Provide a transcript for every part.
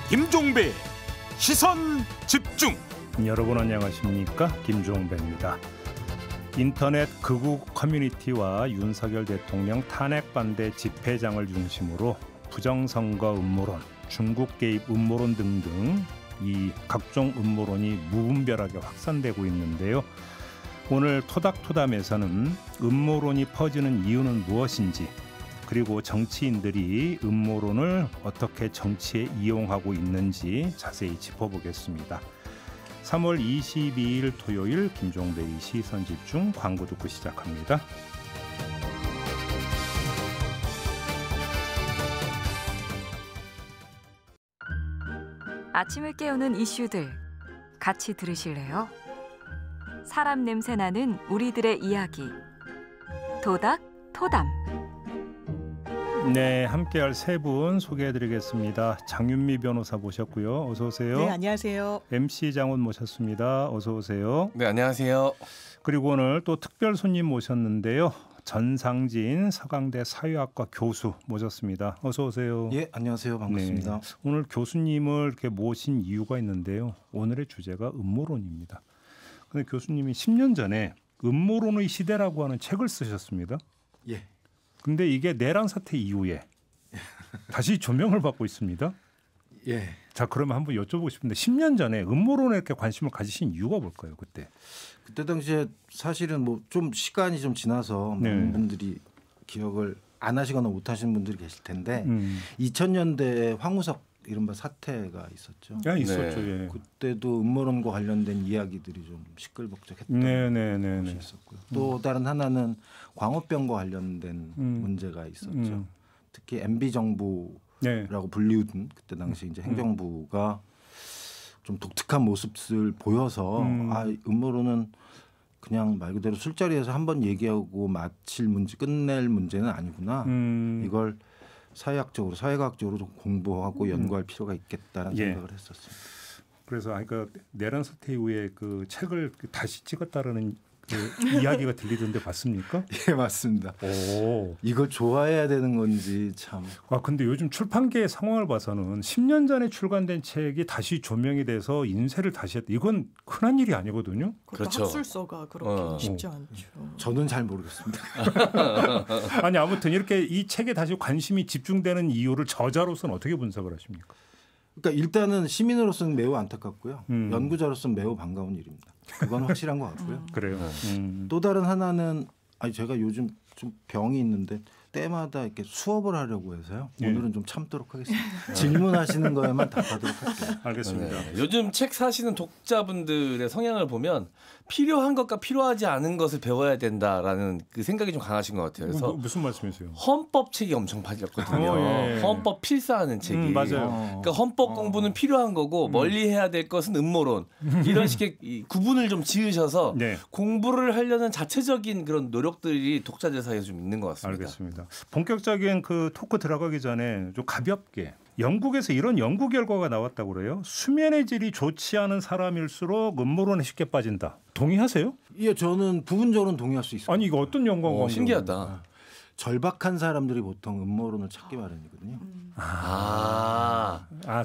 김종배 시선 집중. 여러분 안녕하십니까? 김종배입니다. 인터넷 극우 커뮤니티와 윤석열 대통령 탄핵 반대 집회장을 중심으로 부정선거 음모론, 중국 개입 음모론 등등 이 각종 음모론이 무분별하게 확산되고 있는데요. 오늘 토닥토담에서는 음모론이 퍼지는 이유는 무엇인지, 그리고 정치인들이 음모론을 어떻게 정치에 이용하고 있는지 자세히 짚어보겠습니다. 3월 22일 토요일 김종배의 시선집중, 광고 듣고 시작합니다. 아침을 깨우는 이슈들 같이 들으실래요? 사람 냄새 나는 우리들의 이야기 토닥토담. 네, 함께할 세 분 소개해드리겠습니다. 장윤미 변호사 모셨고요. 어서 오세요. 네, 안녕하세요. MC 장훈 모셨습니다. 어서 오세요. 네, 안녕하세요. 그리고 오늘 또 특별 손님 모셨는데요. 전상진 서강대 사회학과 교수 모셨습니다. 어서 오세요. 예, 안녕하세요. 반갑습니다. 네, 오늘 교수님을 이렇게 모신 이유가 있는데요. 오늘의 주제가 음모론입니다. 근데 교수님이 10년 전에 음모론의 시대라고 하는 책을 쓰셨습니다. 예. 근데 이게 내란 사태 이후에 다시 조명을 받고 있습니다. 예. 자, 그러면 한번 여쭤보고 싶은데 10년 전에 음모론에 이렇게 관심을 가지신 이유가 뭘까요? 그때 당시에 사실은 뭐 좀 시간이 좀 지나서 네. 많은 분들이 기억을 안 하시거나 못 하시는 분들이 계실 텐데 2000년대에 황우석 이른바 사태가 있었죠. 야, 있었죠. 네. 예. 그때도 음모론과 관련된 이야기들이 좀 시끌벅적했던 네. 것이 있었고요. 또 다른 하나는 광우병과 관련된 문제가 있었죠. 특히 MB 정부라고 네. 불리우던 그때 당시 이제 행정부가 좀 독특한 모습을 보여서 음모론은 그냥 말 그대로 술자리에서 한번 얘기하고 마칠 문제, 끝낼 문제는 아니구나. 이걸 사회학적으로, 사회과학적으로 좀 공부하고 연구할 필요가 있겠다는 생각을 했었습니다. 그래서 그러니까 내란 사태 이후에 그 책을 다시 찍었다라는 그 이야기가 들리던데 봤습니까? 예, 맞습니다. 오. 이걸 좋아해야 되는 건지 참. 아, 근데 요즘 출판계의 상황을 봐서는 10년 전에 출간된 책이 다시 조명이 돼서 인쇄를 다시 했다. 이건 흔한 일이 아니거든요. 그렇죠. 학술서가 그렇게 쉽지 않죠. 저는 잘 모르겠습니다. 아니, 아무튼 이렇게 이 책에 다시 관심이 집중되는 이유를 저자로서는 어떻게 분석을 하십니까? 그러니까 일단은 시민으로서는 매우 안타깝고요. 연구자로서는 매우 반가운 일입니다. 그건 확실한 것 같고요. 그래요. 또 다른 하나는 제가 요즘 좀 병이 있는데 때마다 이렇게 수업을 하려고 해서요. 오늘은 좀 참도록 하겠습니다. 질문하시는 거에만 답하도록 할게요. 알겠습니다. 네. 요즘 책 사시는 독자분들의 성향을 보면 필요한 것과 필요하지 않은 것을 배워야 된다라는 그 생각이 좀 강하신 것 같아요. 그래서 무슨 말씀이세요? 헌법 책이 엄청 팔렸거든요. 예. 헌법 필사하는 책이. 맞아요. 그러니까 헌법 공부는 필요한 거고 멀리 해야 될 것은 음모론. 이런 식의 이 구분을 좀 지으셔서 네. 공부를 하려는 자체적인 그런 노력들이 독자들 사이에 좀 있는 것 같습니다. 알겠습니다. 본격적인 그 토크 들어가기 전에 좀 가볍게, 영국에서 이런 연구 결과가 나왔다고 그래요. 수면의 질이 좋지 않은 사람일수록 음모론에 쉽게 빠진다. 동의하세요? 예, 저는 부분적으로는 동의할 수 있습니다. 아니, 이거 어떤 연구가 신기하다. 절박한 사람들이 보통 음모론을 찾기 마련이거든요.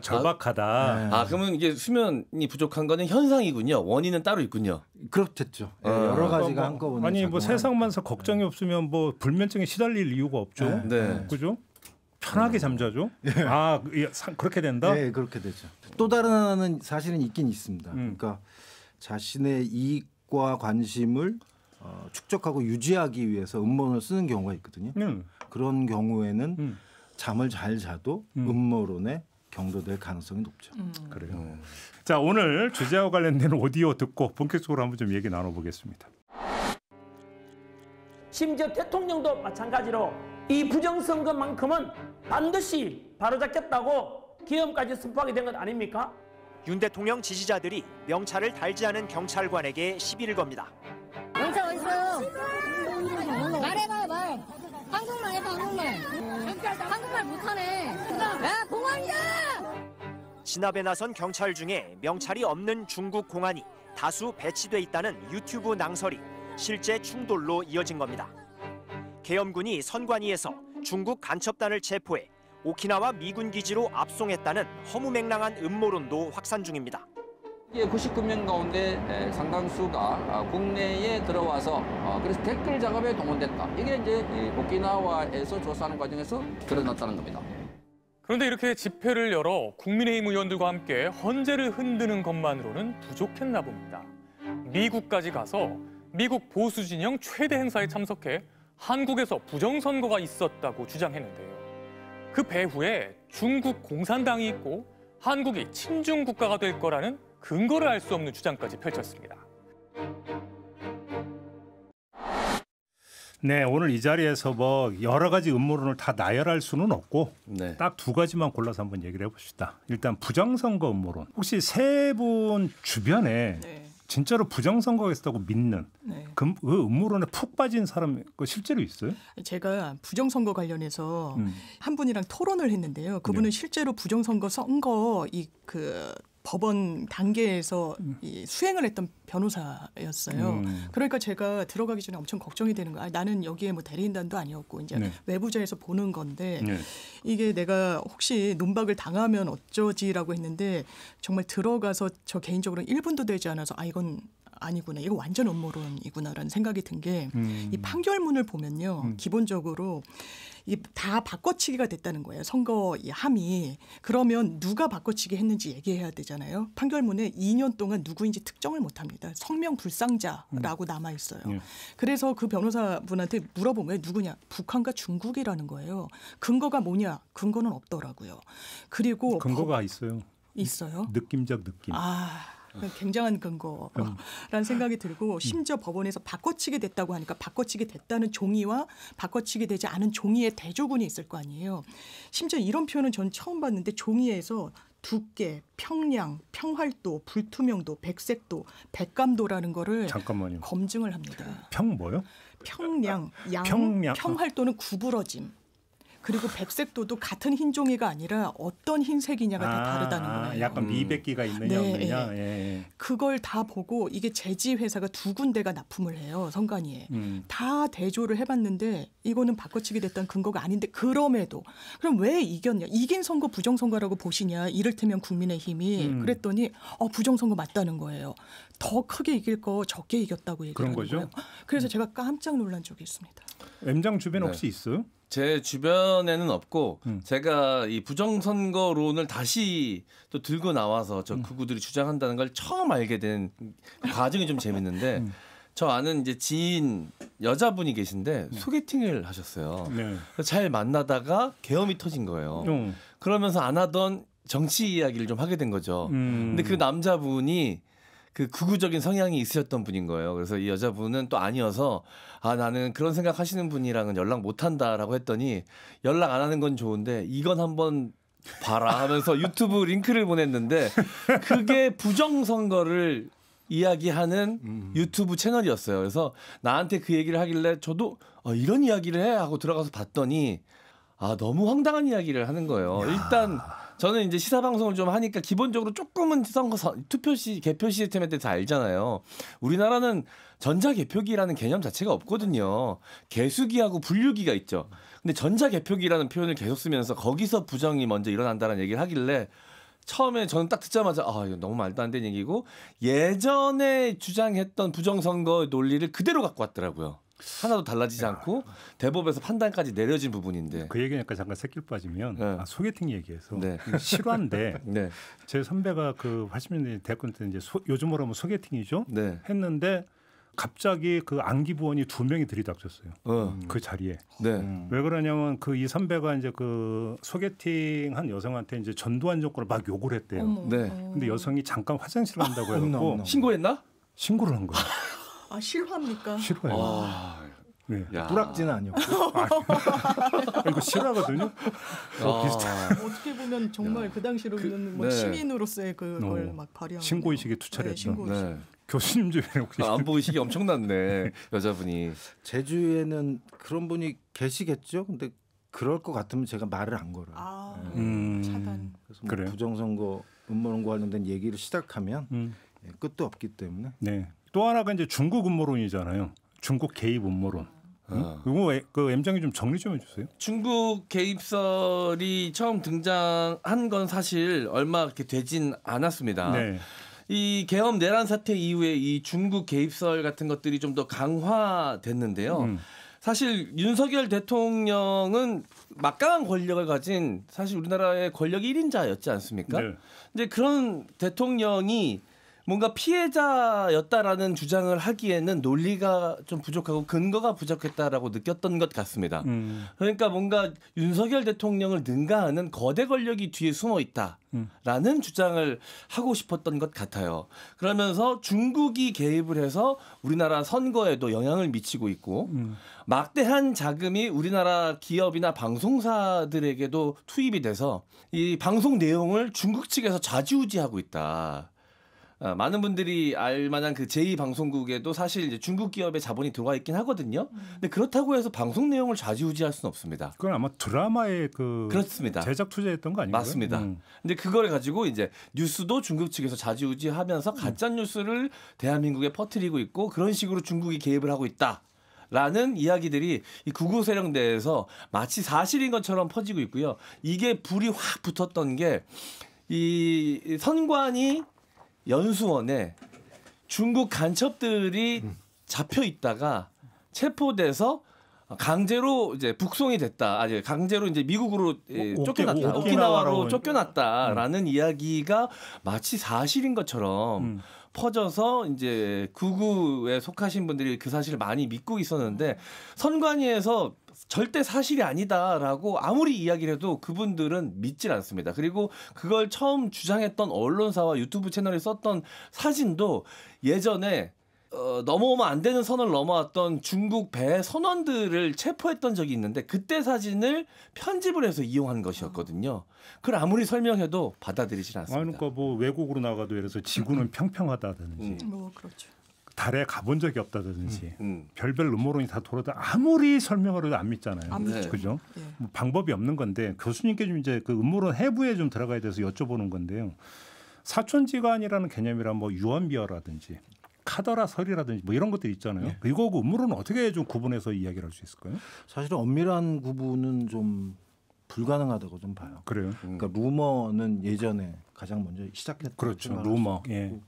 절박하다. 그러면 이게 수면이 부족한 거는 현상이군요. 원인은 따로 있군요. 그렇겠죠. 여러 가지가 한꺼번에. 아니, 뭐 세상만서 걱정이 없으면 뭐 불면증에 시달릴 이유가 없죠. 네. 그죠? 편하게 잠자죠. 그렇게 된다? 네, 그렇게 되죠. 또 다른 하나는 사실은 있긴 있습니다. 그러니까 자신의 이익과 관심을 축적하고 유지하기 위해서 음모론을 쓰는 경우가 있거든요. 그런 경우에는 잠을 잘 자도 음모론에 경도될 가능성이 높죠. 그래요. 자, 오늘 주제와 관련된 오디오 듣고 본격적으로 한번 좀 얘기 나눠보겠습니다. 심지어 대통령도 마찬가지로 이 부정선거만큼은 반드시 바로잡겠다고 계엄까지 선포하게 된 것 아닙니까? 윤 대통령 지지자들이 명찰을 달지 않은 경찰관에게 시비를 겁니다. 경찰 어딨어요? 말해봐요 말. 한국말 해봐 한국말. 한국말 못하네. 야 공안이다. 진압에 나선 경찰 중에 명찰이 없는 중국 공안이 다수 배치돼 있다는 유튜브 낭설이 실제 충돌로 이어진 겁니다. 계엄군이 선관위에서 중국 간첩단을 체포해 오키나와 미군 기지로 압송했다는 허무맹랑한 음모론도 확산 중입니다. 99명 가운데 상당수가 국내에 들어와서 그래서 댓글 작업에 동원됐다. 이게 이제 오키나와에서 조사하는 과정에서 드러났다는 겁니다. 그런데 이렇게 집회를 열어 국민의힘 의원들과 함께 헌재를 흔드는 것만으로는 부족했나 봅니다. 미국까지 가서 미국 보수 진영 최대 행사에 참석해 한국에서 부정선거가 있었다고 주장했는데요. 그 배후에 중국 공산당이 있고 한국이 친중 국가가 될 거라는 근거를 알 수 없는 주장까지 펼쳤습니다. 네, 오늘 이 자리에서 뭐 여러 가지 음모론을 다 나열할 수는 없고 네. 딱 두 가지만 골라서 한번 얘기를 해봅시다. 일단 부정선거 음모론. 혹시 세 분 주변에 네. 진짜로 부정선거가 있었다고 믿는 네. 그 음모론에 푹 빠진 사람 실제로 있어요? 제가 부정선거 관련해서 한 분이랑 토론을 했는데요. 그분은 실제로 부정선거 선거 법원 단계에서 이 수행을 했던 변호사였어요. 그러니까 제가 들어가기 전에 엄청 걱정이 되는 거야. 나는 여기에 뭐 대리인단도 아니었고 이제 외부자에서 보는 건데 이게 내가 혹시 논박을 당하면 어쩌지라고 했는데 정말 들어가서 저 개인적으로는 1분도 되지 않아서 이건 아니구나. 이거 완전 음모론이구나라는 생각이 든 게 이 판결문을 보면요. 기본적으로 이게 다 바꿔치기가 됐다는 거예요. 선거 함이. 그러면 누가 바꿔치기 했는지 얘기해야 되잖아요. 판결문에 2년 동안 누구인지 특정을 못합니다. 성명불상자라고 남아 있어요. 그래서 그 변호사분한테 물어보면 누구냐? 북한과 중국이라는 거예요. 근거가 뭐냐? 근거는 없더라고요. 그리고 근거가 있어요. 있어요? 느낌적 느낌. 굉장한 근거라는 생각이 들고 심지어 법원에서 바꿔치기 됐다고 하니까 바꿔치기 됐다는 종이와 바꿔치기 되지 않은 종이의 대조군이 있을 거 아니에요. 심지어 이런 표현은 전 처음 봤는데 종이에서 두께, 평량, 평활도, 불투명도, 백색도, 백감도라는 거를 잠깐만요. 검증을 합니다. 뭐요? 평량, 평량. 평활도는 구부러짐. 그리고 백색도도 같은 흰 종이가 아니라 어떤 흰색이냐가 다 다르다는 거예요. 약간 미백기가 있느냐 없느냐. 예. 그걸 다 보고 이게 제지 회사가 2군데가 납품을 해요. 선관위에. 다 대조를 해봤는데 이거는 바꿔치기 됐다는 근거가 아닌데 그럼에도 그럼 왜 이겼냐. 이긴 선거 부정선거라고 보시냐. 이를테면 국민의힘이. 그랬더니 부정선거 맞다는 거예요. 더 크게 이길 거 적게 이겼다고 얘기하는 거예요. 그래서 제가 깜짝 놀란 적이 있습니다. M장 주변에 혹시 있어요? 제 주변에는 없고 제가 이 부정선거론을 다시 또 들고 나와서 저 극우들이 주장한다는 걸 처음 알게 된 과정이 좀 재밌는데 저 아는 이제 지인 여자분이 계신데 소개팅을 하셨어요. 잘 만나다가 계엄이 터진 거예요. 그러면서 안 하던 정치 이야기를 좀 하게 된 거죠. 근데 그 남자분이 그 극우적인 성향이 있으셨던 분인 거예요. 그래서 이 여자분은 또 아니어서 나는 그런 생각 하시는 분이랑은 연락 못 한다라고 했더니 연락 안 하는 건 좋은데 이건 한번 봐라 하면서 유튜브 링크를 보냈는데 그게 부정선거를 이야기하는 유튜브 채널이었어요. 그래서 나한테 그 얘기를 하길래 저도 이런 이야기를 해 하고 들어가서 봤더니 너무 황당한 이야기를 하는 거예요. 일단 저는 이제 시사 방송을 좀 하니까 기본적으로 조금은 개표 시스템에 대해서 알잖아요. 우리나라는 전자개표기라는 개념 자체가 없거든요. 개수기하고 분류기가 있죠. 근데 전자개표기라는 표현을 계속 쓰면서 거기서 부정이 먼저 일어난다는 얘기를 하길래 처음에 저는 딱 듣자마자 이거 너무 말도 안 되는 얘기고 예전에 주장했던 부정선거 논리를 그대로 갖고 왔더라고요. 하나도 달라지지 않고 대법에서 판단까지 내려진 부분인데 그 얘기니까 잠깐 새길 빠지면 소개팅 얘기해서 실화인데 제 선배가 그 80년대 대학원 때 이제 요즘으로 하면 소개팅이죠. 했는데 갑자기 그 안기부원이 2명이 들이닥쳤어요. 그 자리에. 왜 그러냐면 그 이 선배가 이제 그 소개팅한 여성한테 이제 전두환 정권을 막 욕을 했대요. 근데 여성이 잠깐 화장실 간다고 해갖고 신고했나? 신고를 한 거예요. 실화입니까? 실화예요. 뿌락지는 아니었고. 이거 실화거든요. 어떻게 보면 정말 그 당시로는 뭐 시민으로서의 그걸 막 발휘한 신고의식에 투철했던. 교수님 주변에 혹시 안보의식이 엄청났네. 여자분이. 제주에는 그런 분이 계시겠죠. 근데 그럴 것 같으면 제가 말을 안 걸어요. 차단. 그래서 뭐 부정선거 음모론과 관련된 얘기를 시작하면 끝도 없기 때문에. 또 하나가 이제 중국 음모론이잖아요. 중국 개입 음모론. 이거 그 M장이 좀 정리 좀 해주세요. 중국 개입설이 처음 등장한 건 사실 얼마 그렇게 되진 않았습니다. 네. 이 계엄 내란 사태 이후에 이 중국 개입설 같은 것들이 좀 더 강화됐는데요. 사실 윤석열 대통령은 막강한 권력을 가진 사실 우리나라의 권력 1인자였지 않습니까? 네. 근데 그런 대통령이 뭔가 피해자였다라는 주장을 하기에는 논리가 좀 부족하고 근거가 부족했다라고 느꼈던 것 같습니다. 그러니까 뭔가 윤석열 대통령을 능가하는 거대 권력이 뒤에 숨어 있다라는 주장을 하고 싶었던 것 같아요. 그러면서 중국이 개입을 해서 우리나라 선거에도 영향을 미치고 있고 막대한 자금이 우리나라 기업이나 방송사들에게도 투입이 돼서 이 방송 내용을 중국 측에서 좌지우지하고 있다. 많은 분들이 알만한 그 제2방송국에도 사실 이제 중국 기업의 자본이 들어가 있긴 하거든요. 근데 그렇다고 해서 방송 내용을 좌지우지할 수는 없습니다. 그건 아마 드라마에 그 그렇습니다. 제작 투자했던 거 아닌가요? 맞습니다. 근데 그걸 가지고 이제 뉴스도 중국 측에서 좌지우지하면서 가짜 뉴스를 대한민국에 퍼뜨리고 있고 그런 식으로 중국이 개입을 하고 있다라는 이야기들이 이 구구 세력 내에서 마치 사실인 것처럼 퍼지고 있고요. 이게 불이 확 붙었던 게 이 선관위 연수원에 중국 간첩들이 잡혀 있다가 체포돼서 강제로 이제 북송이 됐다. 아니 강제로 이제 미국으로 쫓겨났다. 오키나와로 쫓겨났다라는 이야기가 마치 사실인 것처럼 퍼져서 이제 구구에 속하신 분들이 그 사실을 많이 믿고 있었는데 선관위에서 절대 사실이 아니다라고 아무리 이야기를 해도 그분들은 믿질 않습니다. 그리고 그걸 처음 주장했던 언론사와 유튜브 채널에 썼던 사진도 예전에 넘어오면 안 되는 선을 넘어왔던 중국 배 선원들을 체포했던 적이 있는데 그때 사진을 편집을 해서 이용한 것이었거든요. 그걸 아무리 설명해도 받아들이질 않습니다. 그러니까 뭐 외국으로 나가도 예를 들어서 지구는 평평하다든지 뭐 그렇죠. 달에 가본 적이 없다든지 별별 음모론이 다 돌아다 아무리 설명을 해도 안 믿잖아요. 안 믿죠. 그죠? 네. 뭐 방법이 없는 건데 교수님께 좀 이제 그 음모론 해부에 좀 들어가야 돼서 여쭤보는 건데요. 사촌지간이라는 개념이란 뭐 유언비어라든지 카더라 설이라든지 뭐 이런 것들이 있잖아요. 네. 이거 그 음모론은 어떻게 좀 구분해서 이야기를 할 수 있을까요? 사실은 엄밀한 구분은 좀 불가능하다고 좀 봐요. 그래요? 그러니까 루머는 예전에 가장 먼저 시작했던 그렇죠. 루머. 예.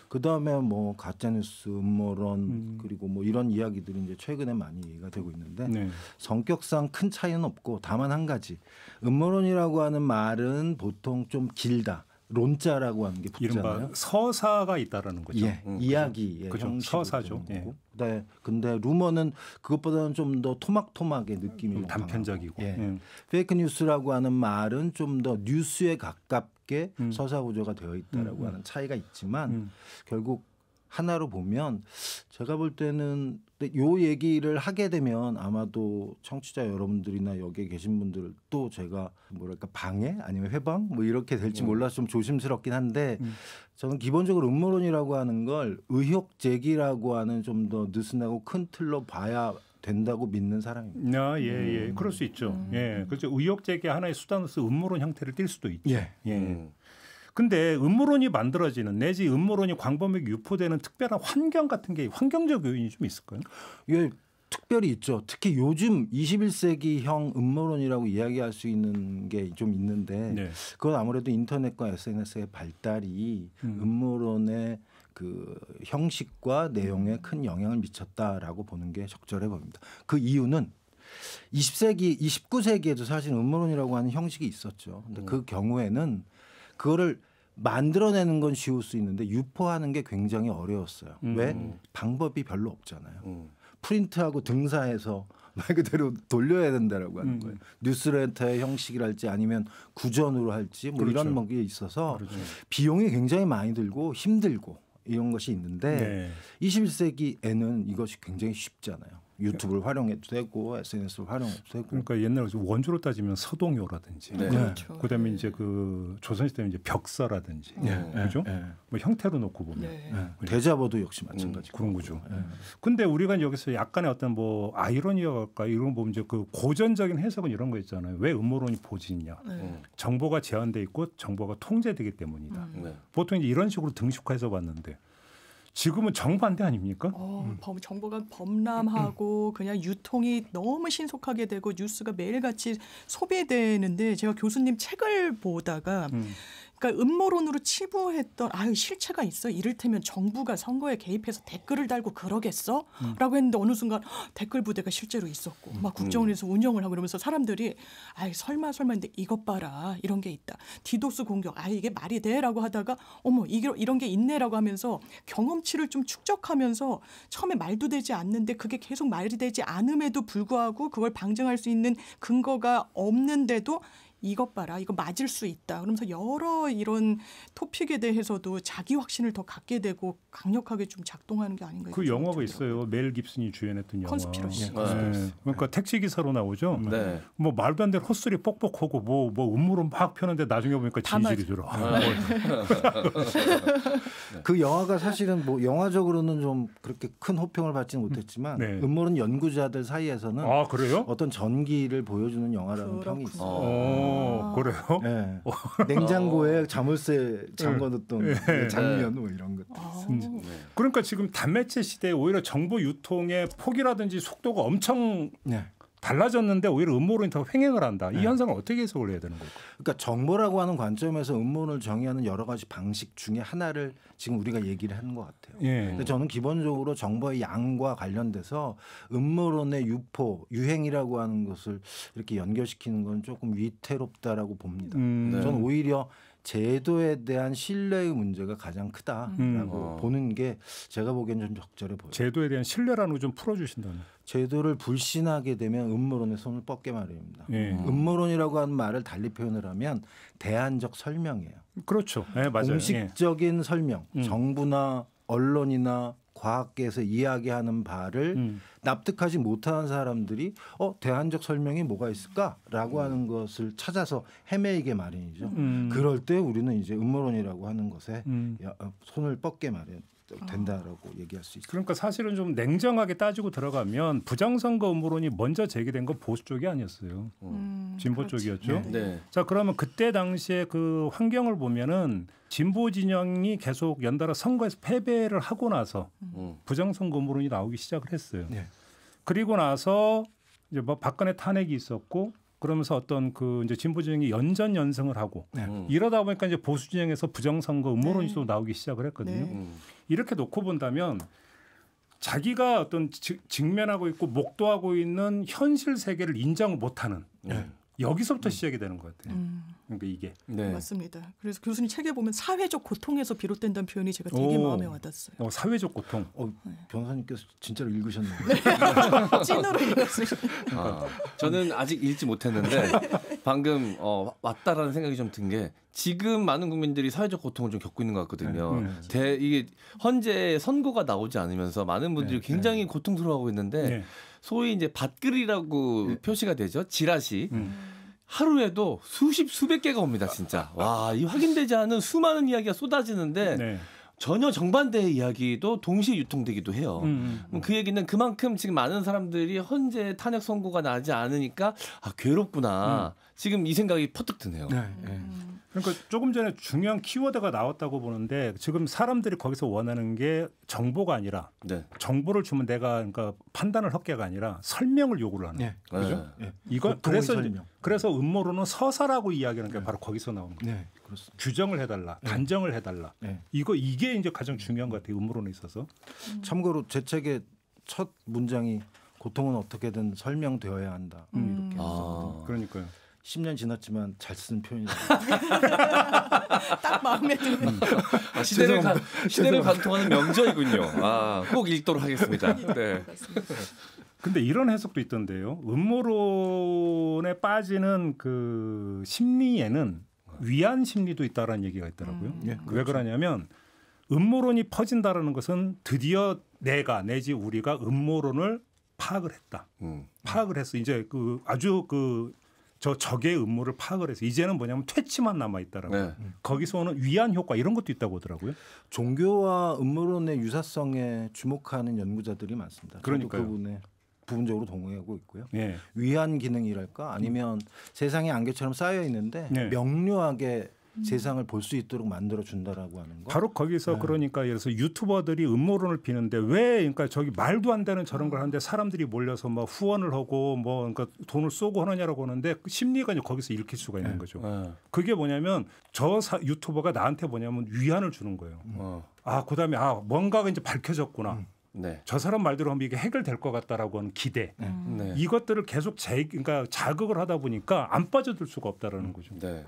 그다음에 뭐 가짜뉴스, 음모론 그리고 뭐 이런 이야기들이 이제 최근에 많이 얘기가 되고 있는데 네. 성격상 큰 차이는 없고 다만 한 가지 음모론이라고 하는 말은 보통 좀 길다. 론자라고 하는 게 붙잖아요. 이른바 서사가 있다라는 거죠. 예, 이야기의 그렇죠. 서사죠. 예. 네, 근데 루머는 그것보다는 좀 더 토막토막의 느낌이 단편적이고. 예. 페이크 뉴스라고 하는 말은 좀 더 뉴스에 가깝게 서사 구조가 되어 있다라고 하는 차이가 있지만 결국 하나로 보면 제가 볼 때는 요 얘기를 하게 되면 아마도 청취자 여러분들이나 여기에 계신 분들 또 제가 뭐랄까 방해 아니면 회방 뭐 이렇게 될지 몰라서 좀 조심스럽긴 한데 저는 기본적으로 음모론이라고 하는 걸 의혹 제기라고 하는 좀 더 느슨하고 큰 틀로 봐야 된다고 믿는 사람입니다. 예. 그럴 수 있죠. 예. 그렇죠. 의혹 제기 하나의 수단으로서 음모론 형태를 띌 수도 있죠. 예. 근데 음모론이 만들어지는 내지 음모론이 광범위하게 유포되는 특별한 환경 같은 게 환경적 요인이 좀 있을까요? 예, 특별히 있죠. 특히 요즘 21세기형 음모론이라고 이야기할 수 있는 게 좀 있는데 네. 그건 아무래도 인터넷과 SNS의 발달이 음모론의 그 형식과 내용에 큰 영향을 미쳤다라고 보는 게 적절해 보입니다. 그 이유는 20세기, 19세기에도 사실 음모론이라고 하는 형식이 있었죠. 근데 그 경우에는 그거를 만들어내는 건 쉬울 수 있는데 유포하는 게 굉장히 어려웠어요. 왜? 방법이 별로 없잖아요. 프린트하고 등사해서 말 그대로 돌려야 된다라고 하는 거예요. 뉴스레터의 형식이랄지 아니면 구전으로 할지 뭐 그렇죠. 이런 게 있어서 그렇죠. 비용이 굉장히 많이 들고 힘들고 이런 것이 있는데 네. 21세기에는 이것이 굉장히 쉽잖아요. 유튜브를 활용해도 되고 SNS를 활용해도 되고. 그러니까 옛날에 원주로 따지면 서동요라든지, 네. 그렇죠. 그다음에 이제 그 조선시대는 이제 벽서라든지, 그죠? 뭐 형태로 놓고 보면 대자보도 역시 마찬가지. 그런 거죠. 근데 우리가 여기서 약간의 어떤 뭐 아이러니랄까 이런 거 보면 이제 그 고전적인 해석은 이런 거 있잖아요. 왜 음모론이 보지냐? 정보가 제한돼 있고 정보가 통제되기 때문이다. 보통 이제 이런 식으로 등식화해서 봤는데. 지금은 정반대 아닙니까? 정보가 범람하고 그냥 유통이 너무 신속하게 되고 뉴스가 매일같이 소비되는데 제가 교수님 책을 보다가 그러니까 음모론으로 치부했던 실체가 있어? 이를테면 정부가 선거에 개입해서 댓글을 달고 그러겠어? 라고 했는데 어느 순간 댓글 부대가 실제로 있었고 막 국정원에서 운영을 하고 그러면서 사람들이 설마 했는데 이것 봐라 이런 게 있다. 디도스 공격 이게 말이 돼? 라고 하다가 어머 이런 게 있네 라고 하면서 경험치를 좀 축적하면서 처음에 말도 되지 않는데 그게 계속 말이 되지 않음에도 불구하고 그걸 방증할 수 있는 근거가 없는데도 이것 봐라, 이거 맞을 수 있다. 그러면서 여러 이런 토픽에 대해서도 자기 확신을 더 갖게 되고 강력하게 좀 작동하는 게 아닌가. 그 영화가 있어요. 멜 깁슨이 주연했던 영화. 컨스피러시. 그러니까 택시 기사로 나오죠. 네. 뭐 말도 안 되는 헛소리 뻑뻑하고 뭐 음모론 막 펴는데 나중에 보니까 진실이 들어. 그 영화가 사실은 뭐 영화적으로는 좀 그렇게 큰 호평을 받지는 못했지만 음모론 연구자들 사이에서는 그래요? 어떤 전기를 보여주는 영화라는 평이 있어요. 그래요? 네. 냉장고에 자물쇠 잠궈놓던 장면 뭐 이런 것. 그러니까 지금 단매체 시대에 오히려 정보 유통의 폭이라든지 속도가 엄청 달라졌는데 오히려 음모론이 더 횡행을 한다. 이 현상을 어떻게 해석을 해야 되는 걸까요? 그러니까 정보라고 하는 관점에서 음모론을 정의하는 여러 가지 방식 중에 하나를 지금 우리가 얘기를 하는 것 같아요. 근데 저는 기본적으로 정보의 양과 관련돼서 음모론의 유행이라고 하는 것을 이렇게 연결시키는 건 조금 위태롭다라고 봅니다. 저는 오히려 제도에 대한 신뢰의 문제가 가장 크다라고 보는 게 제가 보기엔 좀 적절해 보여요. 제도에 대한 신뢰라는 거 좀 풀어주신다면. 제도를 불신하게 되면 음모론의 손을 뻗게 마련입니다. 음모론이라고 하는 말을 달리 표현을 하면 대안적 설명이에요. 그렇죠. 네, 맞아요. 공식적인 설명, 정부나 언론이나 과학계에서 이야기하는 바를 납득하지 못하는 사람들이 대안적 설명이 뭐가 있을까라고 하는 것을 찾아서 헤매이게 마련이죠. 그럴 때 우리는 이제 음모론이라고 하는 것에 손을 뻗게 마련. 된다라고 얘기할 수 있습니다. 그러니까 사실은 좀 냉정하게 따지고 들어가면 부정선거 음모론이 먼저 제기된 건 보수 쪽이 아니었어요. 진보 쪽이었죠. 자, 그러면 그때 당시에 그 환경을 보면은 진보 진영이 계속 연달아 선거에서 패배를 하고 나서 부정선거 음모론이 나오기 시작을 했어요. 그리고 나서 이제 뭐 박근혜 탄핵이 있었고 그러면서 어떤 그 이제 진보 진영이 연전연승을 하고 이러다 보니까 이제 보수 진영에서 부정선거 음모론이 또 나오기 시작을 했거든요. 이렇게 놓고 본다면 자기가 어떤 직면하고 있고 목도하고 있는 현실 세계를 인정을 못하는 여기서부터 시작이 되는 것 같아요. 그러니까 이게 맞습니다. 그래서 교수님 책에 보면 사회적 고통에서 비롯된다는 표현이 제가 되게 마음에 와닿았어요. 사회적 고통. 변호사님께서 진짜로 읽으셨네요. 찐으로 읽었어요. 저는 아직 읽지 못했는데 방금 왔다라는 생각이 좀 든 게 지금 많은 국민들이 사회적 고통을 좀 겪고 있는 것 같거든요. 이게 현재 선거가 나오지 않으면서 많은 분들이 굉장히 고통스러워하고 있는데 소위 이제 밭글이라고 표시가 되죠. 지라시. 하루에도 수백 개가 옵니다, 진짜. 와, 이 확인되지 않은 수많은 이야기가 쏟아지는데 전혀 정반대의 이야기도 동시에 유통되기도 해요. 그 얘기는 그만큼 지금 많은 사람들이 현재 탄핵 선고가 나지 않으니까 괴롭구나. 지금 이 생각이 퍼뜩 드네요. 그러니까 조금 전에 중요한 키워드가 나왔다고 보는데 지금 사람들이 거기서 원하는 게 정보가 아니라 정보를 주면 내가 그러니까 판단을 헛개가 아니라 설명을 요구를 하는 거죠. 이거 그래서 음모론은 서사라고 이야기하는 게 바로 거기서 나오는 거예요. 규정을 해달라, 단정을 해달라. 이게 이제 가장 중요한 것 같아요. 음모론에 있어서. 참고로 제 책의 첫 문장이 고통은 어떻게든 설명되어야 한다. 이렇게 그러니까요. 10년 지났지만 잘 쓰는 표현이다. 딱 마음에 드는. 시대를 관통하는 명저이군요. 꼭 읽도록 하겠습니다. 근데 이런 해석도 있던데요. 음모론에 빠지는 그 심리에는 위안 심리도 있다라는 얘기가 있더라고요. 왜 그러냐면 음모론이 퍼진다라는 것은 드디어 내가 내지 우리가 음모론을 파악을 했다. 파악을 했어. 이제 그 아주 저 적의 음모를 파악을 해서 이제는 뭐냐면 퇴치만 남아 있다라고. 거기서 오는 위안 효과 이런 것도 있다고 하더라고요. 종교와 음모론의 유사성에 주목하는 연구자들이 많습니다. 그러니까요. 그 부분에 부분적으로 동의하고 있고요. 위안 기능이랄까 아니면 세상에 안개처럼 쌓여 있는데 명료하게 세상을 볼 수 있도록 만들어 준다라고 하는 거. 바로 거기서 그러니까 예를 들어서 유튜버들이 음모론을 피는데 왜 그러니까 저기 말도 안 되는 저런 걸 하는데 사람들이 몰려서 뭐 후원을 하고 뭐 그러니까 돈을 쏘고 하느냐라고 하는데 그 심리가 이제 거기서 읽힐 수가 있는 거죠. 그게 뭐냐면 저 유튜버가 나한테 뭐냐면 위안을 주는 거예요. 아, 그다음에 뭔가가 이제 밝혀졌구나. 네. 저 사람 말대로 하면 이게 해결될 것 같다라고 하는 기대. 이것들을 계속 그러니까 자극을 하다 보니까 안 빠져들 수가 없다라는 거죠. 네.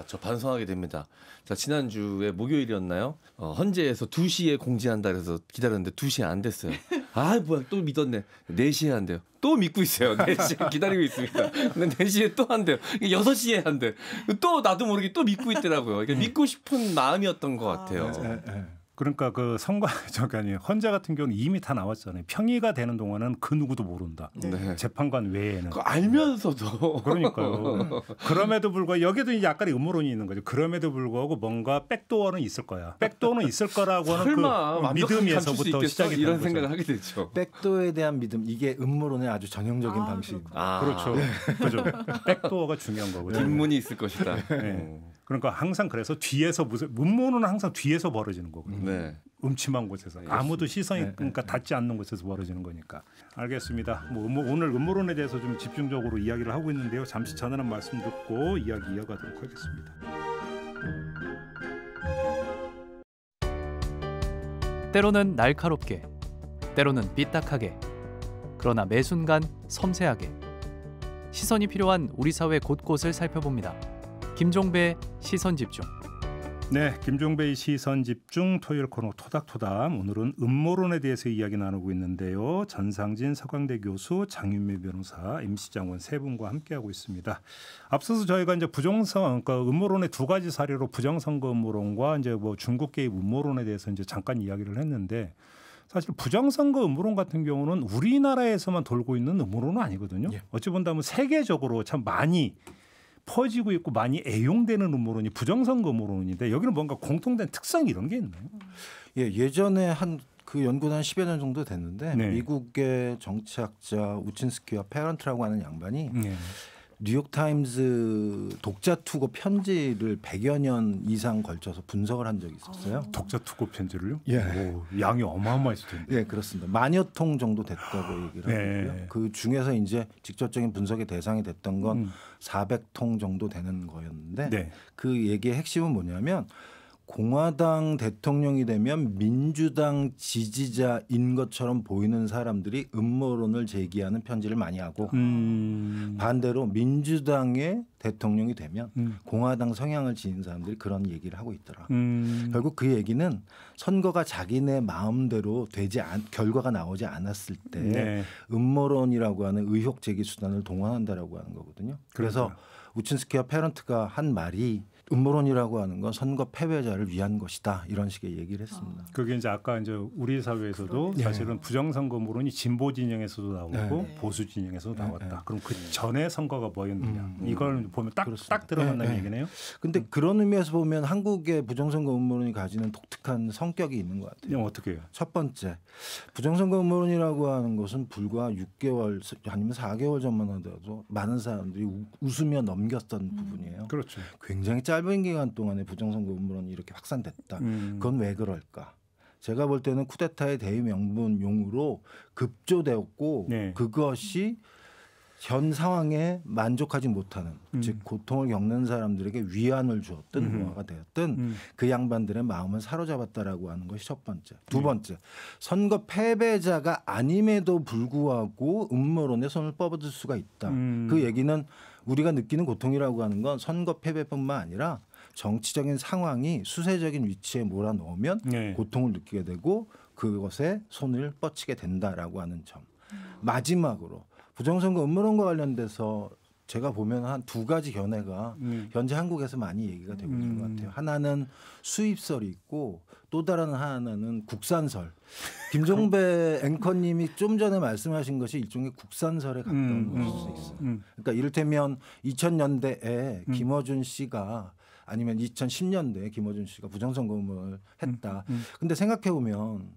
저 반성하게 됩니다. 자, 지난주에 목요일이었나요? 헌재에서 2시에 공지한다 그래서 기다렸는데 2시에 안 됐어요. 뭐야, 또 믿었네. 4시에 한대요. 또 믿고 있어요. 4시에 기다리고 있습니다. 근데 4시에 또 한대요. 6시에 한대. 또 나도 모르게 또 믿고 있더라고요. 믿고 싶은 마음이었던 것 같아요. 그러니까 그 선거 저기 헌재 같은 경우는 이미 다 나왔잖아요. 평의가 되는 동안은 그 누구도 모른다. 네. 재판관 외에는. 그거 알면서도. 그러니까요. 그럼에도 불구하고 여기도 이제 약간의 음모론이 있는 거죠. 그럼에도 불구하고 뭔가 백도어는 있을 거야. 백도어는 있을 거라고 하는 그 믿음에서부터 시작이 되는 이런 생각을 하게 되죠. 백도어에 대한 믿음 이게 음모론의 아주 전형적인 방식입니다. 그렇죠. 그렇죠. 백도어가 중요한 거거든요. 뒷문이 있을 것이다. 네. 그러니까 항상 그래서 뒤에서 음모론은 항상 뒤에서 벌어지는 거거든요. 네. 음침한 곳에서 아무도 시선이 그러니까 닿지 않는 곳에서 벌어지는 거니까. 알겠습니다. 오늘 음모론에 대해서 좀 집중적으로 이야기를 하고 있는데요. 잠시 전하는 말씀 듣고 이야기 이어가도록 하겠습니다. 때로는 날카롭게, 때로는 삐딱하게, 그러나 매 순간 섬세하게 시선이 필요한 우리 사회 곳곳을 살펴봅니다. 김종배의 시선집중. 네, 김종배의 시선집중 토요일 코너 토닥토닥. 오늘은 음모론에 대해서 이야기 나누고 있는데요. 전상진 서강대 교수, 장윤미 변호사, MC 장원 세 분과 함께하고 있습니다. 앞서서 저희가 이제 그러니까 음모론의 두 가지 사례로 부정선거 음모론과 이제 뭐 중국 개입 음모론에 대해서 이제 잠깐 이야기를 했는데 사실 부정선거 음모론 같은 경우는 우리나라에서만 돌고 있는 음모론은 아니거든요. 어찌 본다면 세계적으로 참 많이 퍼지고 있고 많이 애용되는 음모론이 부정선거 음모론인데 여기는 뭔가 공통된 특성이 이런 게 있나요? 예전에 그 연구는 한 10여 년 정도 됐는데 미국의 정치학자 우친스키와 페런트라고 하는 양반이 뉴욕타임즈 독자 투고 편지를 100여 년 이상 걸쳐서 분석을 한 적이 있었어요. 독자 투고 편지를요? 오, 양이 어마어마했을 텐데. 네, 그렇습니다. 10,000여 통 정도 됐다고 얘기를 하고요. 그 중에서 이제 직접적인 분석의 대상이 됐던 건 400통 정도 되는 거였는데 그 얘기의 핵심은 뭐냐면 공화당 대통령이 되면 민주당 지지자인 것처럼 보이는 사람들이 음모론을 제기하는 편지를 많이 하고 반대로 민주당의 대통령이 되면 공화당 성향을 지닌 사람들이 그런 얘기를 하고 있더라. 결국 그 얘기는 선거가 자기네 마음대로 결과가 나오지 않았을 때 음모론이라고 하는 의혹 제기 수단을 동원한다라고 하는 거거든요. 그래서 우친스키와 페런트가 한 말이 음모론이라고 하는 건 선거 패배자를 위한 것이다 이런 식의 얘기를 했습니다. 그게 이제 아까 이제 우리 사회에서도 사실은 부정선거 음모론이 진보 진영에서도 나오고 보수 진영에서도 나왔다. 그럼 그 전에 선거가 뭐였느냐 이걸 보면 딱 들어간다는 얘기네요. 근데 그런 의미에서 보면 한국의 부정선거 음모론이 가지는 독특한 성격이 있는 것 같아요. 어떻게 해요? 첫 번째, 부정선거 음모론이라고 하는 것은 불과 6개월 아니면 4개월 전만 하더라도 많은 사람들이 웃으며 넘겼던 부분이에요. 그렇죠. 굉장히 짧은 기간 동안에 부정선거 음모론이 이렇게 확산됐다. 그건 왜 그럴까? 제가 볼 때는 쿠데타의 대의 명분용으로 급조되었고 그것이 현 상황에 만족하지 못하는 즉 고통을 겪는 사람들에게 위안을 주었든 무화가 되었든 그 양반들의 마음을 사로잡았다라고 하는 것이 첫 번째. 두 번째, 선거 패배자가 아님에도 불구하고 음모론에 손을 뻗을 수가 있다. 그 얘기는 우리가 느끼는 고통이라고 하는 건 선거 패배뿐만 아니라 정치적인 상황이 수세적인 위치에 몰아넣으면 고통을 느끼게 되고 그것에 손을 뻗치게 된다라고 하는 점. 마지막으로 부정선거 음모론과 관련돼서 제가 보면 한 두 가지 견해가 현재 한국에서 많이 얘기가 되고 있는 것 같아요. 하나는 수입설이 있고 또 다른 하나는 국산설. 김종배 앵커님이 좀 전에 말씀하신 것이 일종의 국산설에 가까운 것일 수 있어요. 그러니까 이를테면 2000년대에 김어준 씨가 아니면 2010년대에 김어준 씨가 부정선거 음모를 했다. 근데 생각해 보면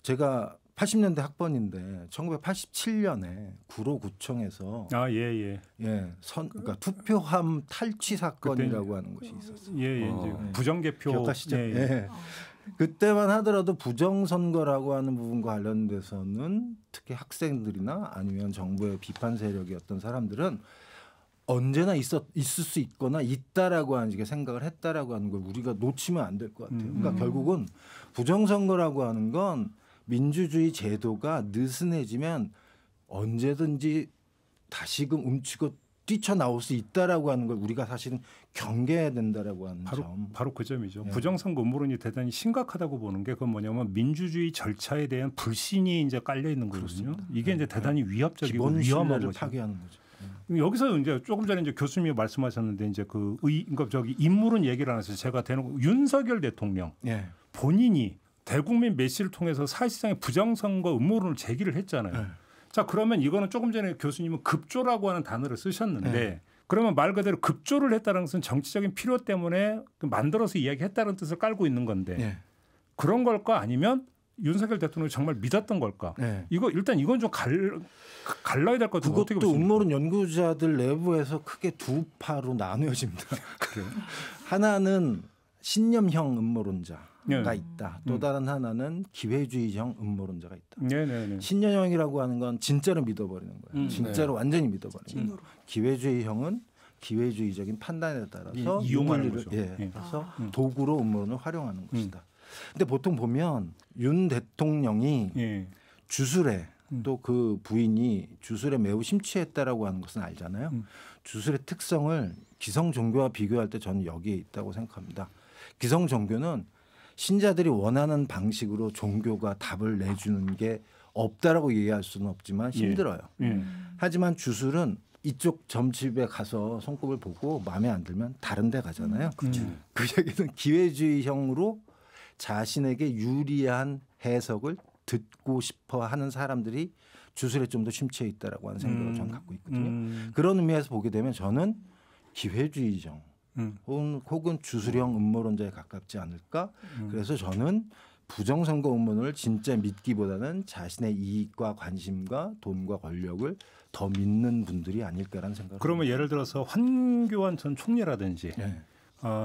제가 80년대 학번인데 1987년에 구로구청에서 그러니까 투표함 탈취 사건이라고 하는 것이 있었어요. 이제 부정개표 기억하시죠? 그때만 하더라도 부정선거라고 하는 부분과 관련돼서는 특히 학생들이나 아니면 정부의 비판 세력이었던 사람들은 언제나 있을 수 있거나 있다라고 하는 생각을 했다라고 하는 걸 우리가 놓치면 안 될 것 같아요. 그러니까 결국은 부정선거라고 하는 건 민주주의 제도가 느슨해지면 언제든지 다시금 훔치고 뛰쳐나올 수 있다라고 하는 걸 우리가 사실은 경계해야 된다라고 하는 점. 바로 그 점이죠. 부정선거 음모론이 대단히 심각하다고 보는 게 그건 뭐냐면 민주주의 절차에 대한 불신이 이제 깔려 있는 거거든요. 이게 이제 대단히 위협적이고 위험한 거죠. 파괴하는 거죠. 여기서 이제 조금 전에 이제 교수님이 말씀하셨는데 이제 그러니까 저기 인물은 얘기를 안 해서 제가 대놓고 윤석열 대통령 본인이 대국민 메시를 통해서 사실상의 부정선거 음모론을 제기를 했잖아요. 자, 그러면 이거는 조금 전에 교수님은 급조라고 하는 단어를 쓰셨는데 그러면 말 그대로 급조를 했다는 것은 정치적인 필요 때문에 만들어서 이야기했다는 뜻을 깔고 있는 건데 그런 걸까 아니면 윤석열 대통령이 정말 믿었던 걸까? 이거 일단 이건 좀 갈라야 될 것 같아요. 그것도 음모론 연구자들 내부에서 크게 두 파로 나누어집니다. 그래요? 하나는 신념형 음모론자가 있다. 또 다른 하나는 기회주의형 음모론자가 있다. 신념형이라고 하는 건 진짜로 믿어버리는 거예요. 진짜로 완전히 믿어버리는 거예요. 기회주의형은 기회주의적인 판단에 따라서 이용하는 거죠. 그래서 도구로 음모론을 활용하는 것이다. 근데 보통 보면 윤 대통령이 주술에 또 그 부인이 주술에 매우 심취했다라고 하는 것은 알잖아요. 주술의 특성을 기성 종교와 비교할 때 저는 여기에 있다고 생각합니다. 기성 종교는 신자들이 원하는 방식으로 종교가 답을 내주는 게 없다라고 얘기할 수는 없지만 힘들어요. 하지만 주술은 이쪽 점집에 가서 손꼽을 보고 마음에 안 들면 다른 데 가잖아요. 그 얘기는 기회주의형으로 자신에게 유리한 해석을 듣고 싶어 하는 사람들이 주술에 좀 더 심취해 있다라고 하는 생각을 저는 갖고 있거든요. 그런 의미에서 보게 되면 저는 기회주의적 혹은 주술형 음모론자에 가깝지 않을까. 그래서 저는 부정선거 음모론을 진짜 믿기보다는 자신의 이익과 관심과 돈과 권력을 더 믿는 분들이 아닐까라는 생각을 그러면 합니다. 예를 들어서 황교안 전 총리라든지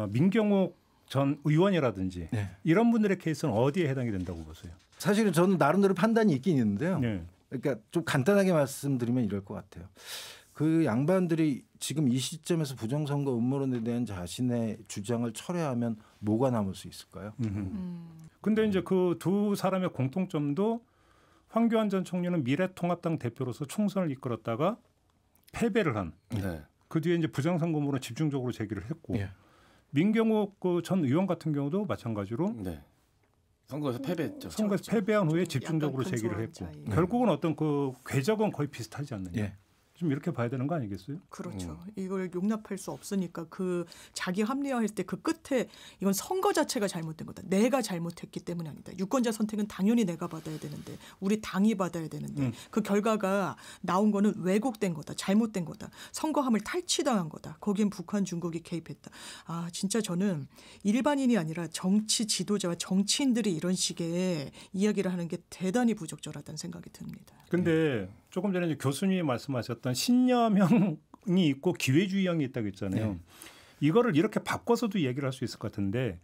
민경욱 전 의원이라든지 이런 분들의 케이스는 어디에 해당이 된다고 보세요? 사실은 저는 나름대로 판단이 있긴 있는데요. 그러니까 좀 간단하게 말씀드리면 이럴 것 같아요. 그 양반들이 지금 이 시점에서 부정선거 음모론에 대한 자신의 주장을 철회하면 뭐가 남을 수 있을까요? 근데 이제 그 두 사람의 공통점도 황교안 전 총리는 미래통합당 대표로서 총선을 이끌었다가 패배를 한. 그 뒤에 이제 부정선거 음모론 집중적으로 제기를 했고 민경욱 그 전 의원 같은 경우도 마찬가지로 선거에서 패배했죠. 선거에서 패배한 후에 집중적으로 제기를 했고 결국은 어떤 그 궤적은 거의 비슷하지 않느냐. 좀 이렇게 봐야 되는 거 아니겠어요? 그렇죠. 이걸 용납할 수 없으니까 그 자기 합리화할 때 그 끝에 이건 선거 자체가 잘못된 거다. 내가 잘못했기 때문이 아니다. 유권자 선택은 당연히 내가 받아야 되는데 우리 당이 받아야 되는데 그 결과가 나온 거는 왜곡된 거다. 잘못된 거다. 선거함을 탈취당한 거다. 거기엔 북한 중국이 개입했다. 아 진짜 저는 일반인이 아니라 정치 지도자와 정치인들이 이런 식의 이야기를 하는 게 대단히 부적절하다는 생각이 듭니다. 근데 조금 전에 교수님이 말씀하셨던 신념형이 있고 기회주의형이 있다고 했잖아요. 이거를 이렇게 바꿔서도 얘기를 할 수 있을 것 같은데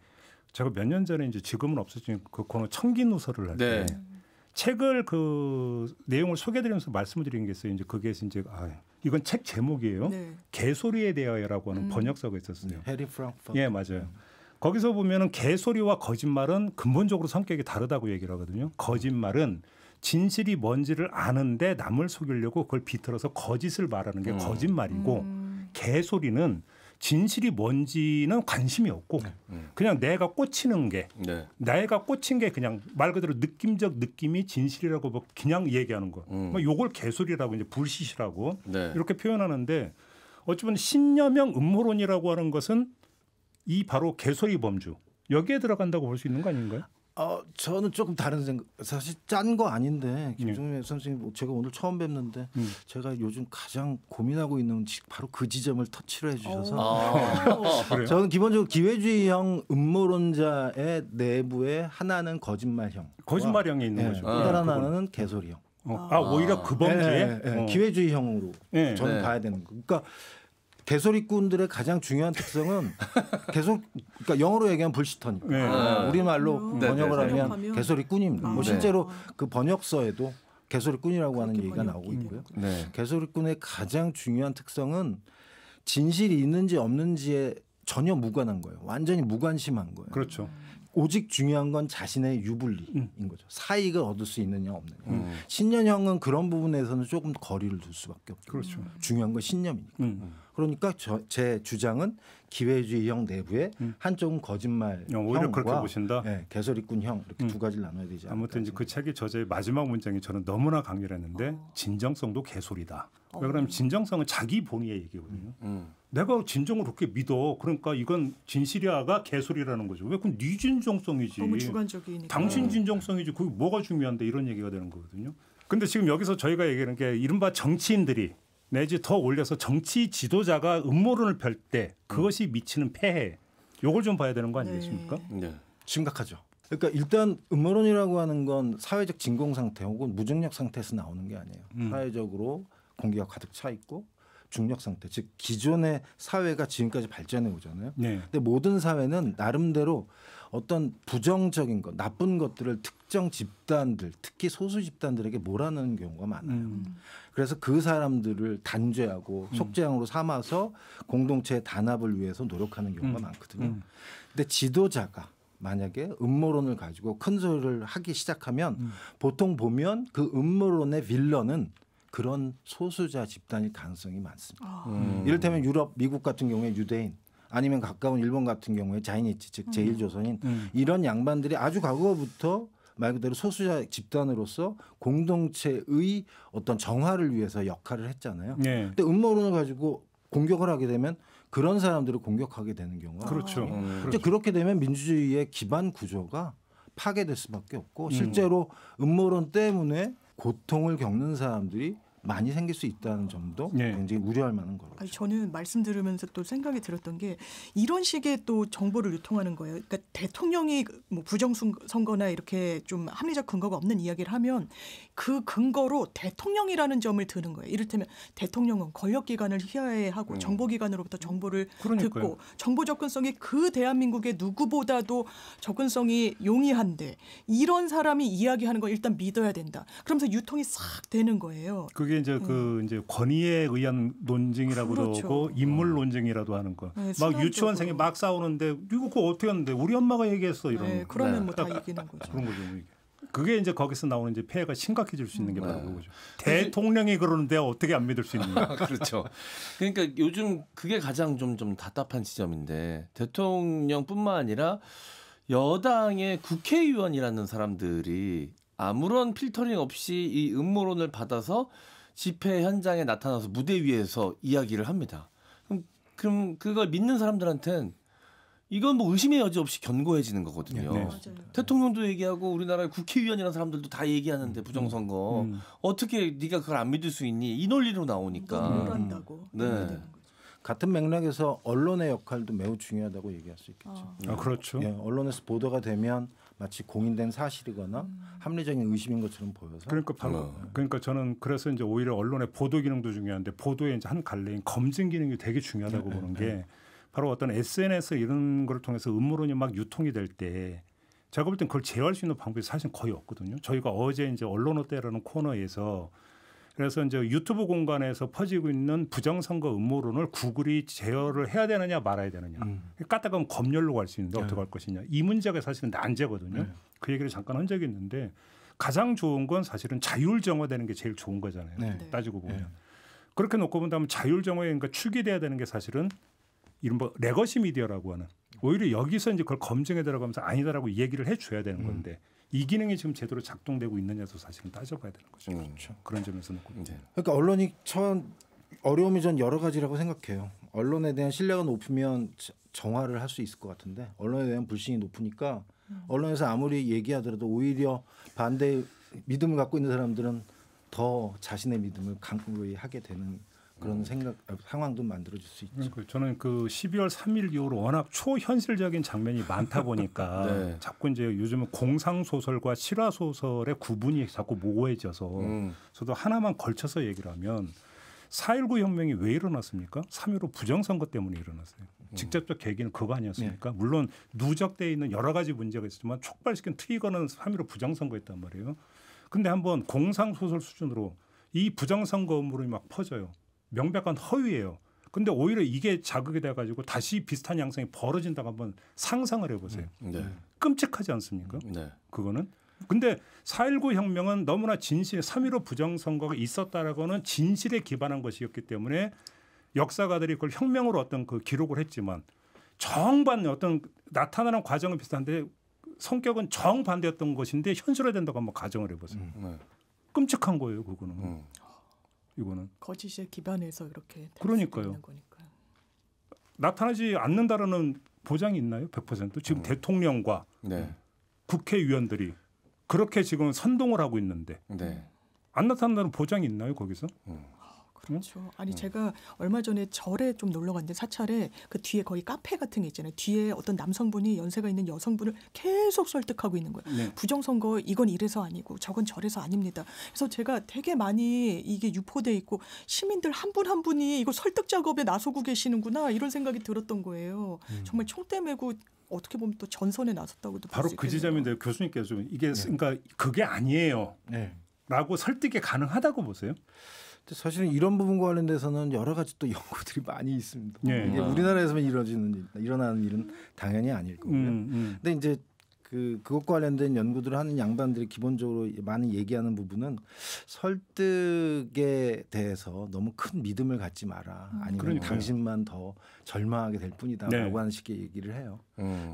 제가 몇 년 전에 이제 지금은 없어진 그 코너 청기누설을 할 때 책을 그 내용을 소개드리면서 말씀드린 게 있어요. 이제 그게 이제 이건 책 제목이에요. 개소리에 대하여라고 하는 번역서가 있었어요. 해리 프랑크푸르트. 예, 맞아요. 거기서 보면은 개소리와 거짓말은 근본적으로 성격이 다르다고 얘기를 하거든요. 거짓말은 진실이 뭔지를 아는데 남을 속이려고 그걸 비틀어서 거짓을 말하는 게 거짓말이고 개소리는 진실이 뭔지는 관심이 없고 그냥 내가 꽂히는 게 내가 꽂힌 게 그냥 말 그대로 느낌적 느낌이 진실이라고 그냥 얘기하는 거. 요걸 개소리라고 이제 불시시라고 이렇게 표현하는데 어쩌면 신념형 음모론이라고 하는 것은 이 바로 개소리 범주 여기에 들어간다고 볼 수 있는 거 아닌가요? 저는 조금 다른 생각. 사실 짠 거 아닌데 김종민 선생님 제가 오늘 처음 뵙는데 제가 요즘 가장 고민하고 있는 바로 그 지점을 터치를 해주셔서 저는 기본적으로 기회주의형 음모론자의 내부에 하나는 거짓말형이 있는 거죠. 또 다른 하나는 개소리형. 오히려 그 범주에 기회주의형으로 저는 봐야 되는 거. 그러니까 개소리꾼들의 가장 중요한 특성은 그러니까 영어로 얘기하면 불시터니까 우리말로 번역을 하면 개소리꾼입니다. 뭐 실제로 그 번역서에도 개소리꾼이라고 하는 얘기가 나오고 있고요. 개소리꾼의 가장 중요한 특성은 진실이 있는지 없는지에 전혀 무관한 거예요. 완전히 무관심한 거예요. 그렇죠. 오직 중요한 건 자신의 유불리인 거죠. 사익을 얻을 수 있느냐 없느냐. 신념형은 그런 부분에서는 조금 거리를 둘 수밖에 없고 그렇죠. 중요한 건 신념이니까. 그러니까 제 주장은 기회주의형 내부에 한쪽은 거짓말형과 개소리꾼형 이렇게 두 가지를 나눠야 되지 않을까. 아무튼 이제 그 책의 저자의 마지막 문장이 저는 너무나 강렬했는데 진정성도 개소리다. 왜 그러면 진정성은 자기 본의의 얘기거든요. 내가 진정을 그렇게 믿어. 그러니까 이건 진실이야가 개소리라는 거죠. 왜 그럼 네 진정성이지. 너무 주관적이니까. 당신 진정성이지. 그게 뭐가 중요한데 이런 얘기가 되는 거거든요. 근데 지금 여기서 저희가 얘기하는 게 이른바 정치인들이 내지 더 올려서 정치 지도자가 음모론을 펼 때 그것이 미치는 폐해. 요걸 좀 봐야 되는 거 아니겠습니까? 네. 심각하죠. 그러니까 일단 음모론이라고 하는 건 사회적 진공 상태 혹은 무중력 상태에서 나오는 게 아니에요. 사회적으로 공기가 가득 차 있고 중력 상태, 즉 기존의 사회가 지금까지 발전해 오잖아요. 근데 모든 사회는 나름대로 어떤 부정적인 것, 나쁜 것들을 특정 집단들, 특히 소수 집단들에게 몰아넣는 경우가 많아요. 그래서 그 사람들을 단죄하고 속죄양으로 삼아서 공동체의 단합을 위해서 노력하는 경우가 많거든요. 근데 지도자가 만약에 음모론을 가지고 큰 소리를 하기 시작하면 보통 보면 그 음모론의 빌런은 그런 소수자 집단일 가능성이 많습니다. 이를테면 유럽, 미국 같은 경우에 유대인 아니면 가까운 일본 같은 경우에 자이니치 즉 제1조선인 이런 양반들이 아주 과거부터 말 그대로 소수자 집단으로서 공동체의 어떤 정화를 위해서 역할을 했잖아요. 근데 음모론을 가지고 공격을 하게 되면 그런 사람들을 공격하게 되는 경우가 그렇죠. 그렇죠. 그렇게 되면 민주주의의 기반 구조가 파괴될 수밖에 없고 실제로 음모론 때문에 고통을 겪는 사람들이 많이 생길 수 있다는 점도 굉장히 우려할 만한 거죠. 저는 말씀 들으면서 또 생각이 들었던 게 이런 식의 또 정보를 유통하는 거예요. 그러니까 대통령이 뭐 부정선거나 이렇게 좀 합리적 근거가 없는 이야기를 하면 그 근거로 대통령이라는 점을 드는 거예요. 이를테면 대통령은 권력기관을 희화해하고 정보기관으로부터 정보를 듣고 정보 접근성이 그 대한민국의 누구보다도 접근성이 용이한데 이런 사람이 이야기하는 거 일단 믿어야 된다. 그러면서 유통이 싹 되는 거예요. 그게 이제 그 이제 권위에 의한 논증이라고 그러고 인물 논증이라도 하는 거. 막 유치원생이 막 싸우는데 이거 그거 어떻게 하는데 우리 엄마가 얘기했어 이런. 그러면 뭐 다 이기는 거죠. 그런 거죠. 그게 이제 거기서 나오는 이제 폐해가 심각해질 수 있는 게 바로 그거죠. 대통령이 그러는데 어떻게 안 믿을 수 있느냐. 그렇죠. 그러니까 요즘 그게 가장 좀 답답한 지점인데 대통령뿐만 아니라 여당의 국회의원이라는 사람들이 아무런 필터링 없이 이 음모론을 받아서 집회 현장에 나타나서 무대 위에서 이야기를 합니다. 그럼 그걸 믿는 사람들한테는 이건 뭐 의심의 여지 없이 견고해지는 거거든요. 대통령도 얘기하고 우리나라의 국회의원이라는 사람들도 다 얘기하는데 부정선거 어떻게 네가 그걸 안 믿을 수 있니? 이 논리로 나오니까. 모른다고. 같은 맥락에서 언론의 역할도 매우 중요하다고 얘기할 수 있겠죠. 그렇죠. 언론에서 보도가 되면 마치 공인된 사실이거나 합리적인 의심인 것처럼 보여서. 그러니까 저는 그래서 이제 오히려 언론의 보도 기능도 중요한데 보도의 이제 한 갈래인 검증 기능이 되게 중요하다고 보는 게 바로 어떤 SNS 이런 걸 통해서 음모론이 막 유통이 될 때 제가 볼 땐 그걸 제어할 수 있는 방법이 사실 거의 없거든요. 저희가 어제 이제 언론 어때라는 코너에서 그래서 이제 유튜브 공간에서 퍼지고 있는 부정선거 음모론을 구글이 제어를 해야 되느냐 말아야 되느냐. 까딱하면 검열로 갈 수 있는데 어떻게 할 것이냐. 이 문제가 사실은 난제거든요. 그 얘기를 잠깐 한 적이 있는데 가장 좋은 건 사실은 자율 정화되는 게 제일 좋은 거잖아요. 따지고 보면. 그렇게 놓고 본다면 자율 정화에 그러니까 축이돼야 되는 게 사실은 이른바 레거시 미디어라고 하는 오히려 여기서 이제 그걸 검증에 들어가면서 아니다라고 얘기를 해줘야 되는 건데 이 기능이 지금 제대로 작동되고 있느냐도 사실은 따져봐야 되는 거죠. 그렇죠. 그런 점에서 놓고. 그러니까 언론이 처음 어려움이 전 여러 가지라고 생각해요. 언론에 대한 신뢰가 높으면 정화를 할 수 있을 것 같은데 언론에 대한 불신이 높으니까 언론에서 아무리 얘기하더라도 오히려 반대 믿음을 갖고 있는 사람들은 더 자신의 믿음을 강하게 하게 되는 그런 상황도 만들어질 수 있죠. 저는 그 12월 3일 이후로 워낙 초현실적인 장면이 많다 보니까 네. 자꾸 이제 요즘은 공상 소설과 실화 소설의 구분이 자꾸 모호해져서 저도 하나만 걸쳐서 얘기를 하면 4.19 혁명이 왜 일어났습니까? 3.15 부정선거 때문에 일어났어요. 직접적 계기는 그거 아니었습니까? 네. 물론 누적되어 있는 여러 가지 문제가 있었지만 촉발시킨 트리거는 3.15 부정선거였단 말이에요. 근데 한번 공상소설 수준으로 이 부정선거 음모론이 막 퍼져요. 명백한 허위예요. 근데 오히려 이게 자극이 돼가지고 다시 비슷한 양상이 벌어진다고 한번 상상을 해보세요. 네. 끔찍하지 않습니까? 네. 그거는. 근데 4.19 혁명은 너무나 진실, 3.15 부정선거가 있었다라고는 진실에 기반한 것이었기 때문에 역사가들이 그걸 혁명으로 어떤 그 기록을 했지만 정반 어떤 나타나는 과정은 비슷한데 성격은 정반대였던 것인데 현실화된다고 한번 가정을 해보세요. 끔찍한 거예요, 그거는. 이거는 거짓에 기반해서 이렇게 그러니까요. 나타나지 않는다라는 보장이 있나요? 100%? 지금 대통령과 네. 국회의원들이 그렇게 지금 선동을 하고 있는데 네. 안 나타난다는 보장이 있나요? 거기서? 그렇죠. 아니 제가 얼마 전에 절에 좀 놀러 갔는데 사찰에 그 뒤에 거의 카페 같은 게 있잖아요. 뒤에 어떤 남성분이 연세가 있는 여성분을 계속 설득하고 있는 거예요. 네. 부정선거 이건 이래서 아니고 저건 저래서 아닙니다. 그래서 제가 되게 많이 이게 유포돼 있고 시민들 한 분 한 분이 이거 설득 작업에 나서고 계시는구나 이런 생각이 들었던 거예요. 정말 총대 메고 어떻게 보면 또 전선에 나섰다고도 바로 그 지점인데 교수님께서 좀 이게 네. 그러니까 그게 아니에요. 네. 라고 설득이 가능하다고 보세요? 사실은 이런 부분과 관련돼서는 여러 가지 또 연구들이 많이 있습니다. 네. 이게 우리나라에서만 일어나는 일은 당연히 아닐 거고요. 근데 이제 그것과 관련된 연구들을 하는 양반들이 기본적으로 많이 얘기하는 부분은 설득에 대해서 너무 큰 믿음을 갖지 마라. 아니면 그러니까요. 당신만 더 절망하게 될 뿐이다라고 네. 하는 식의 얘기를 해요.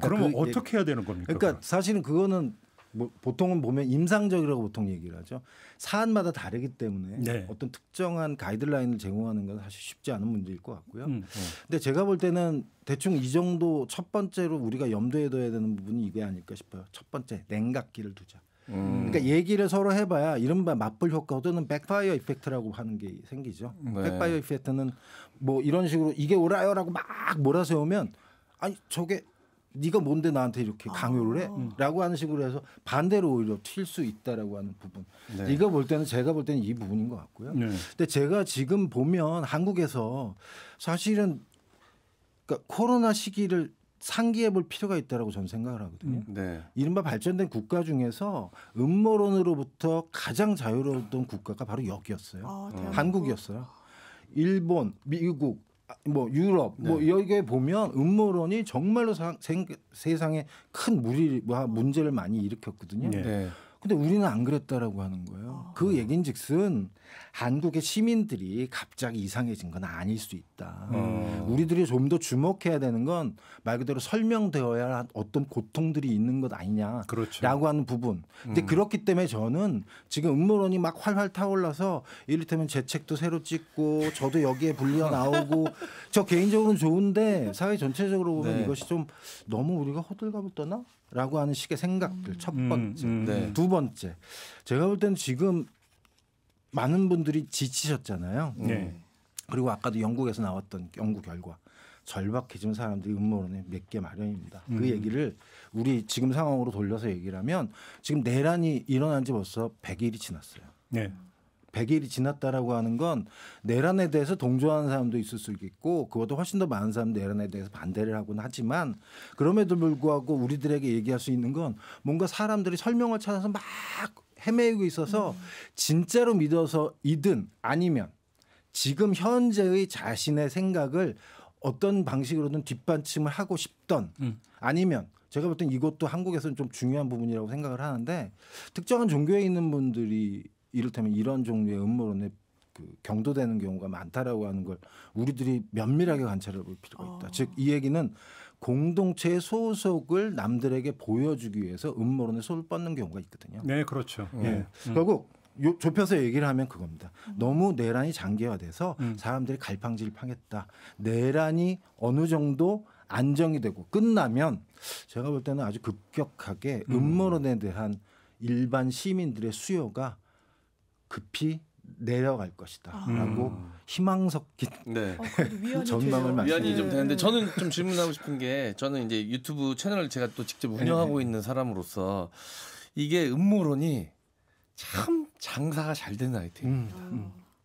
그러면 어떻게 해야 되는 겁니까? 그러니까 사실은 그거는 뭐 보통은 보면 임상적이라고 보통 얘기를 하죠. 사안마다 다르기 때문에 네. 어떤 특정한 가이드라인을 제공하는 건 사실 쉽지 않은 문제일 것 같고요. 근데 제가 볼 때는 대충 이 정도 첫 번째로 우리가 염두에 둬야 되는 부분이 이게 아닐까 싶어요. 첫 번째 냉각기를 두자. 그러니까 얘기를 서로 해봐야 이른바 맞불 효과 또는 백파이어 이펙트라고 하는 게 생기죠. 네. 백파이어 이펙트는 뭐 이런 식으로 이게 옳아요라고 막 몰아세우면 아니 저게 네가 뭔데 나한테 이렇게 강요를 해? 라고 하는 식으로 해서 반대로 오히려 튈 수 있다라고 하는 부분. 네. 제가 볼 때는 이 부분인 것 같고요. 네. 근데 제가 지금 보면 한국에서 사실은 그러니까 코로나 시기를 상기해 볼 필요가 있다라고 저는 생각을 하거든요. 네. 이른바 발전된 국가 중에서 음모론으로부터 가장 자유로웠던 국가가 바로 여기였어요. 한국이었어요. 일본, 미국, 뭐 유럽 네. 뭐 여기에 보면 음모론이 정말로 세상에 큰 문제를 많이 일으켰거든요. 네. 근데 우리는 안 그랬다라고 하는 거예요. 그 얘긴즉슨 한국의 시민들이 갑자기 이상해진 건 아닐 수 있다. 우리들이 좀 더 주목해야 되는 건 말 그대로 설명되어야 할 어떤 고통들이 있는 것 아니냐라고 그렇죠. 하는 부분. 근데 그렇기 때문에 저는 지금 음모론이 막 활활 타올라서 이를테면 제 책도 새로 찍고 저도 여기에 불려 나오고 저 개인적으로는 좋은데 사회 전체적으로 보면 네. 이것이 좀 너무 우리가 호들갑을 떠나? 라고 하는 식의 생각들 첫 번째. 네. 두 번째. 제가 볼 때는 지금 많은 분들이 지치셨잖아요. 네. 그리고 아까도 영국에서 나왔던 연구 결과 절박해진 사람들이 음모론에 몇 개 마련입니다. 그 얘기를 우리 지금 상황으로 돌려서 얘기를 하면 지금 내란이 일어난 지 벌써 100일이 지났어요. 네. 100일이 지났다라고 하는 건 내란에 대해서 동조하는 사람도 있을 수 있겠고 그것도 훨씬 더 많은 사람들 내란에 대해서 반대를 하곤 하지만 그럼에도 불구하고 우리들에게 얘기할 수 있는 건 뭔가 사람들이 설명을 찾아서 막 헤매고 있어서 진짜로 믿어서이든 아니면 지금 현재의 자신의 생각을 어떤 방식으로든 뒷받침을 하고 싶던 아니면 제가 볼 땐 이것도 한국에서는 좀 중요한 부분이라고 생각을 하는데 특정한 종교에 있는 분들이 이를테면 이런 종류의 음모론에 경도되는 경우가 많다라고 하는 걸 우리들이 면밀하게 관찰해 볼 필요가 있다. 즉 이 얘기는 공동체의 소속을 남들에게 보여주기 위해서 음모론에 손을 뻗는 경우가 있거든요. 네, 그렇죠. 네. 결국 좁혀서 얘기를 하면 그겁니다. 너무 내란이 장기화돼서 사람들이 갈팡질팡했다. 내란이 어느 정도 안정이 되고 끝나면 제가 볼 때는 아주 급격하게 음모론에 대한 일반 시민들의 수요가 급히 내려갈 것이다라고 희망 섞인 전망을 말씀드립니다. 위안이 좀 되는데 저는 좀 질문하고 싶은 게 저는 이제 유튜브 채널을 제가 또 직접 운영하고 있는 사람으로서 이게 음모론이 참 장사가 잘 되는 아이템입니다.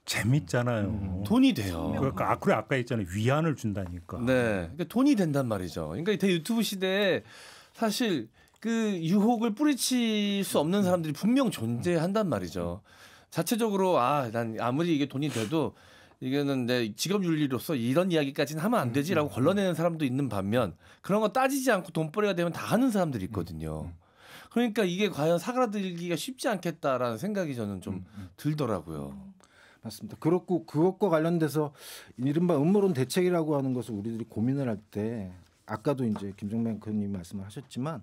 재밌잖아요. 돈이 돼요. 그러니까 아까 했잖아요. 위안을 준다니까. 네, 그러니까 돈이 된단 말이죠. 그러니까 대유튜브 시대에 사실 그 유혹을 뿌리칠 수 없는 사람들이 분명 존재한단 말이죠. 자체적으로 난 아무리 이게 돈이 돼도 이거는 내 직업 윤리로서 이런 이야기까지는 하면 안 되지라고 걸러내는 사람도 있는 반면 그런 거 따지지 않고 돈벌이가 되면 다 하는 사람들이 있거든요. 그러니까 이게 과연 사그라들기가 쉽지 않겠다라는 생각이 저는 좀 들더라고요. 맞습니다. 그렇고 그것과 관련돼서 이른바 음모론 대책이라고 하는 것을 우리들이 고민을 할 때 아까도 이제 김정민 앵커님이 말씀을 하셨지만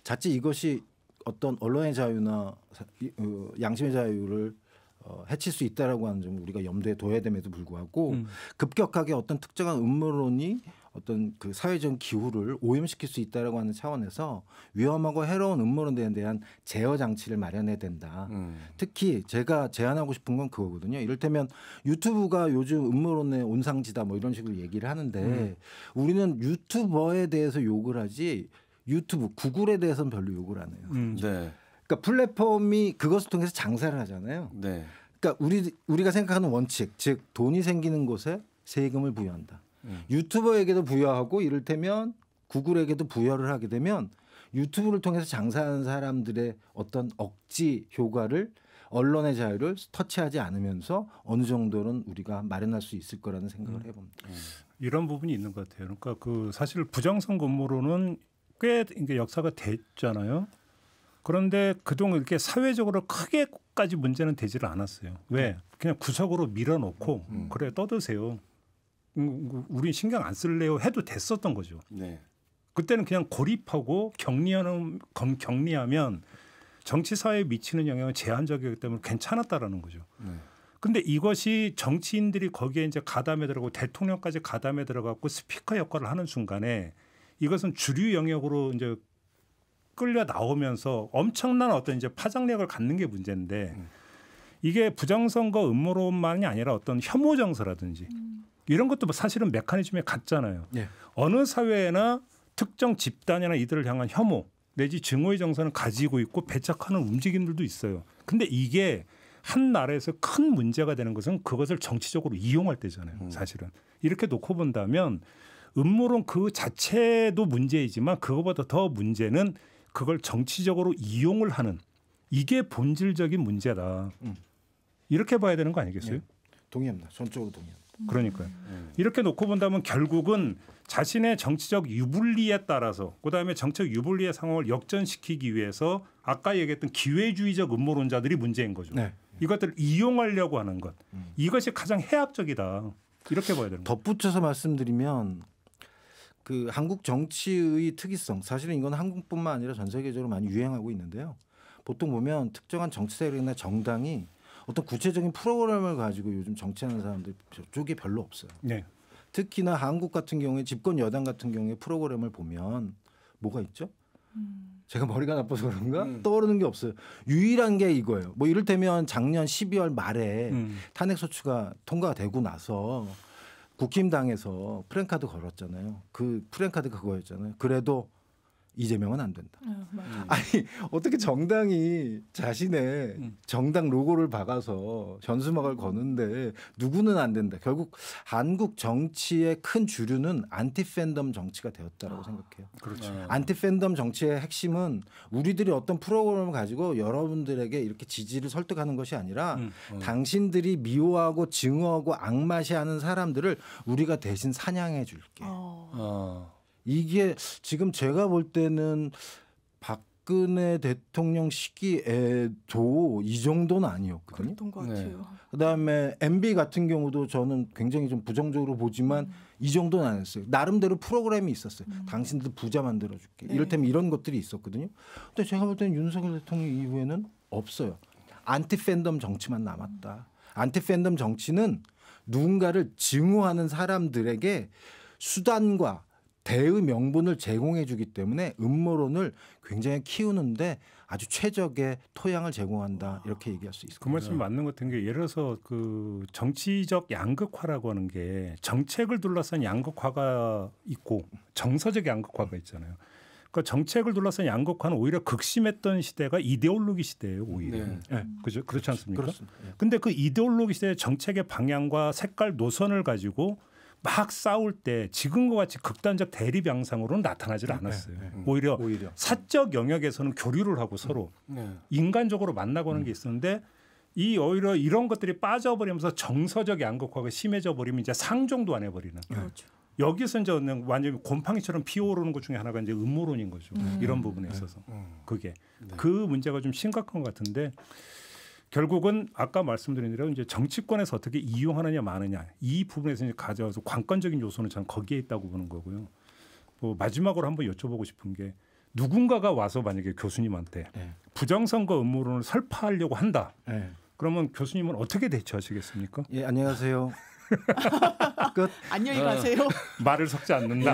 자칫 이것이 어떤 언론의 자유나 양심의 자유를 해칠 수 있다라고 하는 점 우리가 염두에 둬야 됨에도 불구하고 급격하게 어떤 특정한 음모론이 어떤 그 사회적 기후를 오염시킬 수 있다라고 하는 차원에서 위험하고 해로운 음모론에 대한 제어 장치를 마련해야 된다. 특히 제가 제안하고 싶은 건 그거거든요. 이를테면 유튜브가 요즘 음모론의 온상지다 뭐 이런 식으로 얘기를 하는데 우리는 유튜버에 대해서 욕을 하지 유튜브, 구글에 대해서는 별로 욕을 안 해요. 네. 그러니까 플랫폼이 그것을 통해서 장사를 하잖아요. 네. 그러니까 우리가 생각하는 원칙, 즉 돈이 생기는 곳에 세금을 부여한다. 유튜버에게도 부여하고 이를테면 구글에게도 부여를 하게 되면 유튜브를 통해서 장사하는 사람들의 어떤 억지 효과를 언론의 자유를 터치하지 않으면서 어느 정도는 우리가 마련할 수 있을 거라는 생각을 해봅니다. 이런 부분이 있는 것 같아요. 그러니까 그 사실 부정선거 음모론은 꽤 이게 역사가 됐잖아요. 그런데 그동안 이렇게 사회적으로 크게까지 문제는 되지를 않았어요. 왜? 그냥 구석으로 밀어놓고 그래 떠드세요. 우리 신경 안 쓸래요 해도 됐었던 거죠. 네. 그때는 그냥 고립하고 격리하면 정치 사회에 미치는 영향은 제한적이기 때문에 괜찮았다라는 거죠. 근데 이것이 정치인들이 거기에 이제 가담에 들어가고 대통령까지 가담에 들어가고 스피커 역할을 하는 순간에 이것은 주류 영역으로 이제 끌려 나오면서 엄청난 어떤 이제 파장력을 갖는 게 문제인데 이게 부정선거 음모론만이 아니라 어떤 혐오 정서라든지 이런 것도 사실은 메커니즘에 같잖아요. 네. 어느 사회나 특정 집단이나 이들을 향한 혐오 내지 증오의 정서는 가지고 있고 배척하는 움직임들도 있어요. 근데 이게 한 나라에서 큰 문제가 되는 것은 그것을 정치적으로 이용할 때잖아요. 사실은. 이렇게 놓고 본다면 음모론 그 자체도 문제이지만 그거보다 더 문제는 그걸 정치적으로 이용을 하는 이게 본질적인 문제다. 이렇게 봐야 되는 거 아니겠어요? 네. 동의합니다. 전적으로 동의합니다. 그러니까요. 이렇게 놓고 본다면 결국은 자신의 정치적 유불리에 따라서 그다음에 정치적 유불리의 상황을 역전시키기 위해서 아까 얘기했던 기회주의적 음모론자들이 문제인 거죠. 네. 이것들을 이용하려고 하는 것. 이것이 가장 해악적이다. 이렇게 봐야 되는 거예요. 덧붙여서 말씀드리면 그 한국 정치의 특이성 사실은 이건 한국뿐만 아니라 전 세계적으로 많이 유행하고 있는데요. 보통 보면 특정한 정치 세력이나 정당이 어떤 구체적인 프로그램을 가지고 요즘 정치하는 사람들 저쪽에 별로 없어요. 네. 특히나 한국 같은 경우에 집권 여당 같은 경우에 프로그램을 보면 뭐가 있죠? 제가 머리가 나빠서 그런가? 떠오르는 게 없어요. 유일한 게 이거예요. 뭐 이를테면 작년 12월 말에 탄핵소추가 통과가 되고 나서 국힘당에서 프랜카드 걸었잖아요. 그 프랜카드 그거였잖아요. 그래도 이재명은 안 된다. 아니 어떻게 정당이 자신의 정당 로고를 박아서 현수막을 거는데 누구는 안 된다. 결국 한국 정치의 큰 주류는 안티 팬덤 정치가 되었다라고 생각해요. 그렇죠. 안티 팬덤 정치의 핵심은 우리들이 어떤 프로그램을 가지고 여러분들에게 이렇게 지지를 설득하는 것이 아니라 당신들이 미워하고 증오하고 악마시하는 사람들을 우리가 대신 사냥해 줄게. 이게 지금 제가 볼 때는 박근혜 대통령 시기에도 이 정도는 아니었거든요. 그랬던 것 같아요. 그다음에 MB 같은 경우도 저는 굉장히 좀 부정적으로 보지만 이 정도는 아니었어요. 나름대로 프로그램이 있었어요. 당신들 부자 만들어줄게. 이를테면 이런 것들이 있었거든요. 근데 제가 볼 때는 윤석열 대통령 이후에는 없어요. 안티 팬덤 정치만 남았다. 안티 팬덤 정치는 누군가를 증오하는 사람들에게 수단과 대의 명분을 제공해주기 때문에 음모론을 굉장히 키우는데 아주 최적의 토양을 제공한다 이렇게 얘기할 수 있습니다. 그 말씀이 맞는 것 같은 게 예를 들어서 그 정치적 양극화라고 하는 게 정책을 둘러싼 양극화가 있고 정서적 양극화가 있잖아요. 그러니까 정책을 둘러싼 양극화는 오히려 극심했던 시대가 이데올로기 시대예요. 오히려. 네. 그죠? 그렇지 않습니까? 그런데 그 이데올로기 시대의 정책의 방향과 색깔 노선을 가지고 막 싸울 때 지금과 같이 극단적 대립 양상으로는 나타나질 않았어요. 오히려 사적 영역에서는 교류를 하고 서로 인간적으로 만나고 하는 게 있었는데 오히려 이런 것들이 빠져버리면서 정서적 양극화가 심해져 버리면 이제 상종도 안 해버리는. 그렇죠. 여기서 이제 완전히 곰팡이처럼 피어오르는 것 중에 하나가 이제 음모론인 거죠. 이런 부분에 있어서 그게 그 문제가 좀 심각한 것 같은데. 결국은 아까 말씀드린 대로 이제 정치권에서 어떻게 이용하느냐 마느냐 이 부분에서 이제 가져와서 관건적인 요소는 저는 거기에 있다고 보는 거고요. 마지막으로 한번 여쭤보고 싶은 게 누군가가 와서 만약에 교수님한테 부정선거 음모론을 설파하려고 한다. 그러면 교수님은 어떻게 대처하시겠습니까? 예, 안녕하세요. 끝. 안녕히 가세요. 말을 섞지 않는다.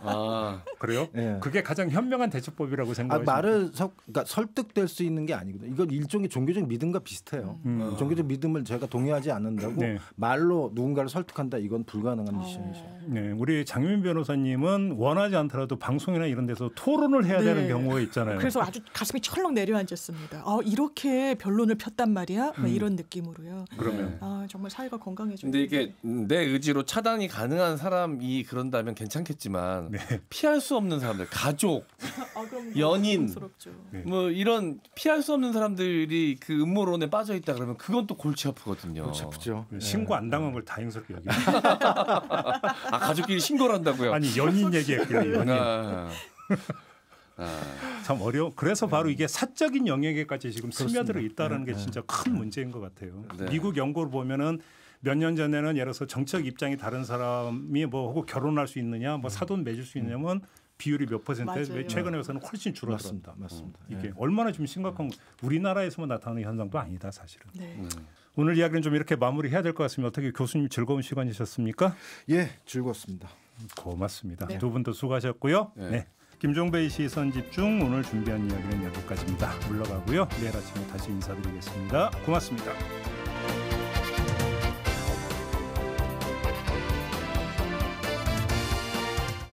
아, 그래요? 그게 가장 현명한 대처법이라고 생각하십니까? 말을 그러니까 설득될 수 있는 게 아니거든요. 이건 일종의 종교적 믿음과 비슷해요. 종교적 믿음을 제가 동의하지 않는다고 말로 누군가를 설득한다. 이건 불가능한 미션이죠. 네, 우리 장윤 변호사님은 원하지 않더라도 방송이나 이런 데서 토론을 해야 되는 경우가 있잖아요. 그래서 아주 가슴이 철렁 내려앉았습니다. 이렇게 변론을 폈단 말이야? 이런 느낌으로요. 그러면 정말 사회가 건강해져. 근데 이게 내 의지로 차단이 가능한 사람이 그런다면 괜찮겠지만 피할 수 없는 사람들, 가족, 연인, 뭐 이런 피할 수 없는 사람들이 그 음모론에 빠져 있다 그러면 그건 또 골치 아프거든요. 골치 아프죠. 신고 안 당한 걸 다행스럽게 여기. 가족끼리 신고를 한다고요? 아니 연인 얘기했거든요. 연인. 참 어려워. 그래서 바로 이게 사적인 영역에까지 지금 스며들어 있다는 게 진짜 큰 문제인 것 같아요. 미국 연구를 보면은 몇 년 전에는 예를 들어서 정책 입장이 다른 사람이 뭐 하고 결혼할 수 있느냐, 뭐 사돈 맺을 수 있냐면 비율이 몇 %? 최근에 와서는 훨씬 줄어들었다. 맞습니다. 이게 얼마나 좀 심각한 우리나라에서만 나타나는 현상도 아니다 사실은. 오늘 이야기는 좀 이렇게 마무리해야 될 것 같습니다. 어떻게 교수님 즐거운 시간이셨습니까? 예, 즐거웠습니다. 고맙습니다. 두 분도 수고하셨고요. 김종배의 시선 집중 오늘 준비한 이야기는 여기까지입니다. 물러가고요. 내일 아침에 다시 인사드리겠습니다. 고맙습니다.